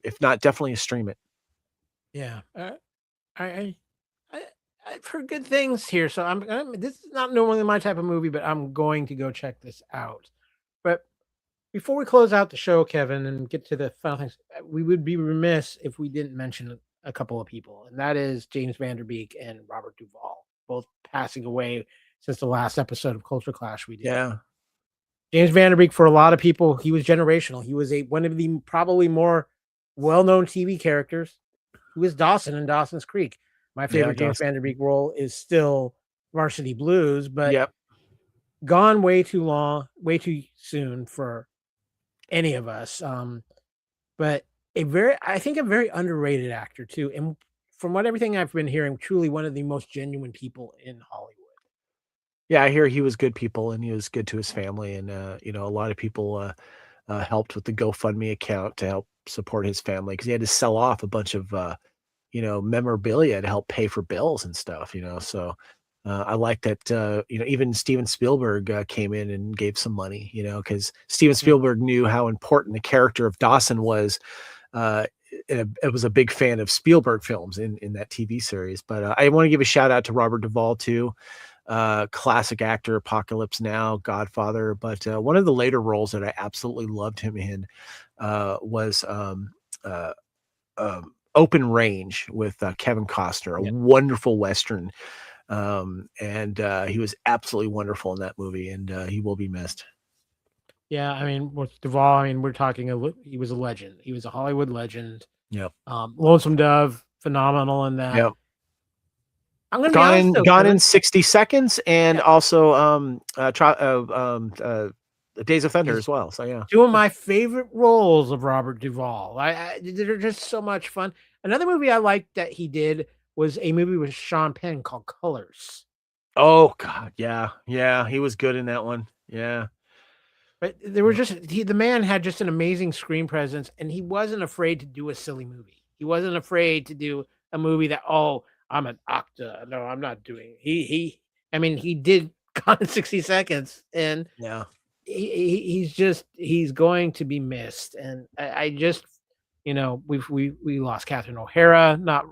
if not, definitely stream it. Yeah. I've heard good things here, so this is not normally my type of movie, but I'm going to go check this out. But before we close out the show, Kevin, and get to the final things, we would be remiss if we didn't mention a couple of people, and that is James Van Der Beek and Robert Duvall, both passing away since the last episode of Culture Clash we did. Yeah. James Van Der Beek, for a lot of people, he was generational. He was one of the probably more well-known TV characters. He was Dawson in Dawson's Creek. My favorite James Van Der Beek role is still Varsity Blues, but gone way too soon for any of us. But I think a very underrated actor too. And from everything I've been hearing, truly one of the most genuine people in Hollywood. Yeah, I hear he was good people and he was good to his family. And, a lot of people helped with the GoFundMe account to help support his family because he had to sell off a bunch of, memorabilia to help pay for bills and stuff, so I like that, even Steven Spielberg came in and gave some money, because Steven Spielberg knew how important the character of Dawson was. It was a big fan of Spielberg films in that TV series, but I want to give a shout out to Robert Duvall too. Classic actor, Apocalypse Now, Godfather, but one of the later roles that I absolutely loved him in was Open Range with Kevin Costner, a wonderful Western. And he was absolutely wonderful in that movie, and he will be missed. Yeah, I mean, with Duvall, we're talking, he was a legend. He was a Hollywood legend. Yep. Lonesome Dove, phenomenal in that. Yep. I'm gonna be honest, Gone in 60 Seconds, and also Days of Thunder as well. So yeah. Two of my favorite roles of Robert Duvall. They're just so much fun. Another movie I liked that he did was a movie with Sean Penn called Colors. Oh God, yeah, yeah, he was good in that one. Yeah, But there was just the man had just an amazing screen presence, and he wasn't afraid to do a silly movie. He wasn't afraid to do a movie that, oh, I'm an actor. No, I'm not doing. I mean, he did Gone in 60 Seconds, and yeah, he's going to be missed. And I just, we lost Catherine O'Hara not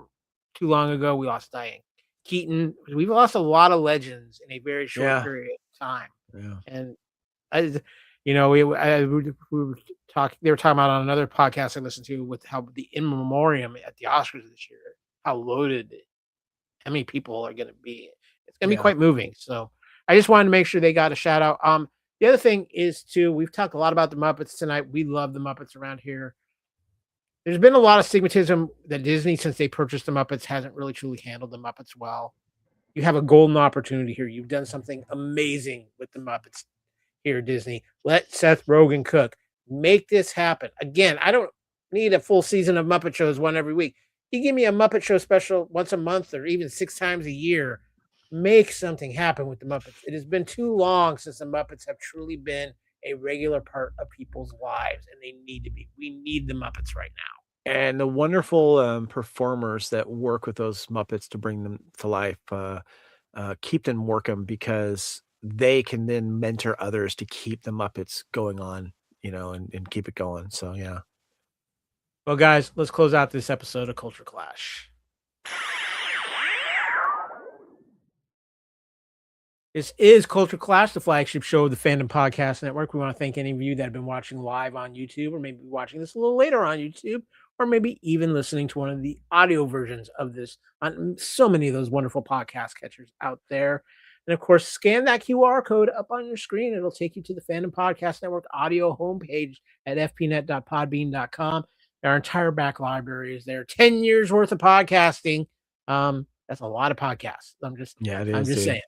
too long ago. We lost Diane Keaton. We've lost a lot of legends in a very short Yeah. period of time. yeah. And we were talking. They were talking about on another podcast I listened to with how the in memoriam at the Oscars this year, how loaded, how many people are going to be. It's going to be quite moving. So I just wanted to make sure they got a shout out. The other thing is too, we've talked a lot about the Muppets tonight. We love the Muppets around here. There's been a lot of stigmatism that Disney, since they purchased the Muppets, hasn't really truly handled the Muppets well. You have a golden opportunity here. You've done something amazing with the Muppets here, Disney. Let Seth Rogen cook. Make this happen. Again, I don't need a full season of Muppet shows one every week. You give me a Muppet Show special once a month or even 6 times a year. Make something happen with the Muppets. It has been too long since the Muppets have truly been a regular part of people's lives, and they need to be. We need the Muppets right now. And the wonderful performers that work with those Muppets to bring them to life, keep them working, because they can then mentor others to keep the Muppets going on, and keep it going. So yeah. Well, guys, let's close out this episode of Culture Clash. This is Culture Clash, the flagship show of the Fandom Podcast Network. We want to thank any of you that have been watching live on YouTube, or maybe watching this a little later on YouTube, or maybe even listening to one of the audio versions of this on so many of those wonderful podcast catchers out there. And of course, scan that QR code up on your screen. It'll take you to the Fandom Podcast Network audio homepage at fpnet.podbean.com. Our entire back library is there. 10 years worth of podcasting. That's a lot of podcasts. I'm just saying.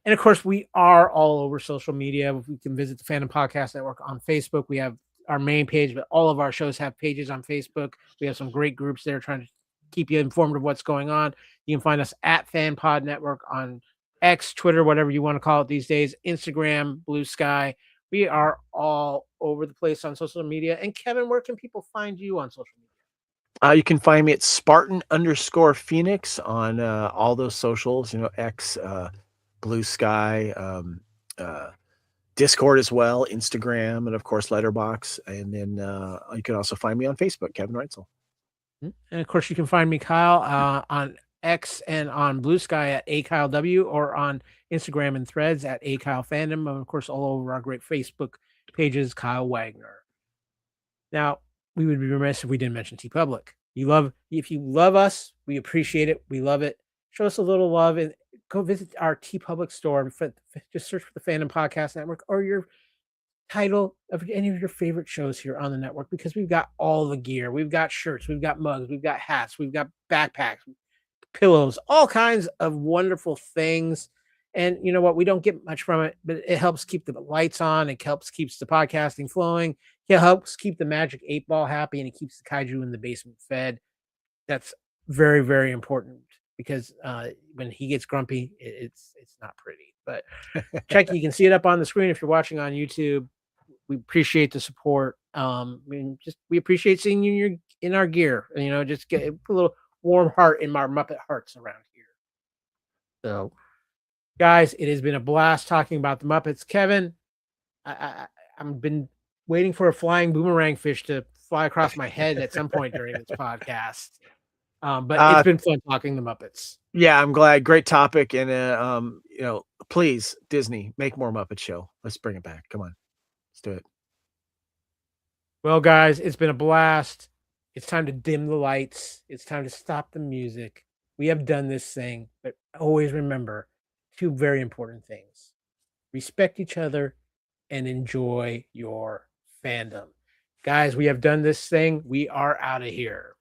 And of course, we are all over social media. We can visit the Fandom Podcast Network on Facebook. We have our main page, but all of our shows have pages on Facebook. We have some great groups there trying to keep you informed of what's going on. You can find us at FanPod Network on X, Twitter, whatever you want to call it these days, Instagram, Blue Sky. We are all over the place on social media. And Kevin, where can people find you on social media? You can find me at Spartan_Phoenix on all those socials, X, Blue Sky, Discord as well, Instagram, and of course Letterboxd. And then you can also find me on Facebook, Kevin Reitzel. And of course, you can find me, Kyle, on X and on Blue Sky at AKyleW, or on Instagram and Threads at AKyleFandom, and of course all over our great Facebook pages, Kyle Wagner. Now, we would be remiss if we didn't mention TeePublic. If you love us, we appreciate it. We love it. Show us a little love and go visit our TeePublic store. Just search for the Fandom Podcast Network or your title of any of your favorite shows here on the network, because we've got all the gear. We've got shirts, we've got mugs, we've got hats, we've got backpacks, pillows, all kinds of wonderful things. And you know what? We don't get much from it, but it helps keep the lights on. It helps keeps the podcasting flowing. It helps keep the Magic 8 Ball happy, and it keeps the kaiju in the basement fed. That's very, very important, because when he gets grumpy, it's not pretty. But check, you can see it up on the screen if you're watching on YouTube. We appreciate the support. We appreciate seeing you in our gear. Just get a little warm heart in our Muppet hearts around here. So, guys, it has been a blast talking about the Muppets. Kevin, I've been waiting for a flying boomerang fish to fly across my head at some point during this podcast. But it's been fun talking the Muppets. Yeah, I'm glad. Great topic. And, please, Disney, make more Muppet Show. Let's bring it back. Come on. Let's do it. Well, guys, it's been a blast. It's time to dim the lights. It's time to stop the music. We have done this thing, but always remember 2 very important things. Respect each other and enjoy your fandom. Guys, we have done this thing. We are out of here.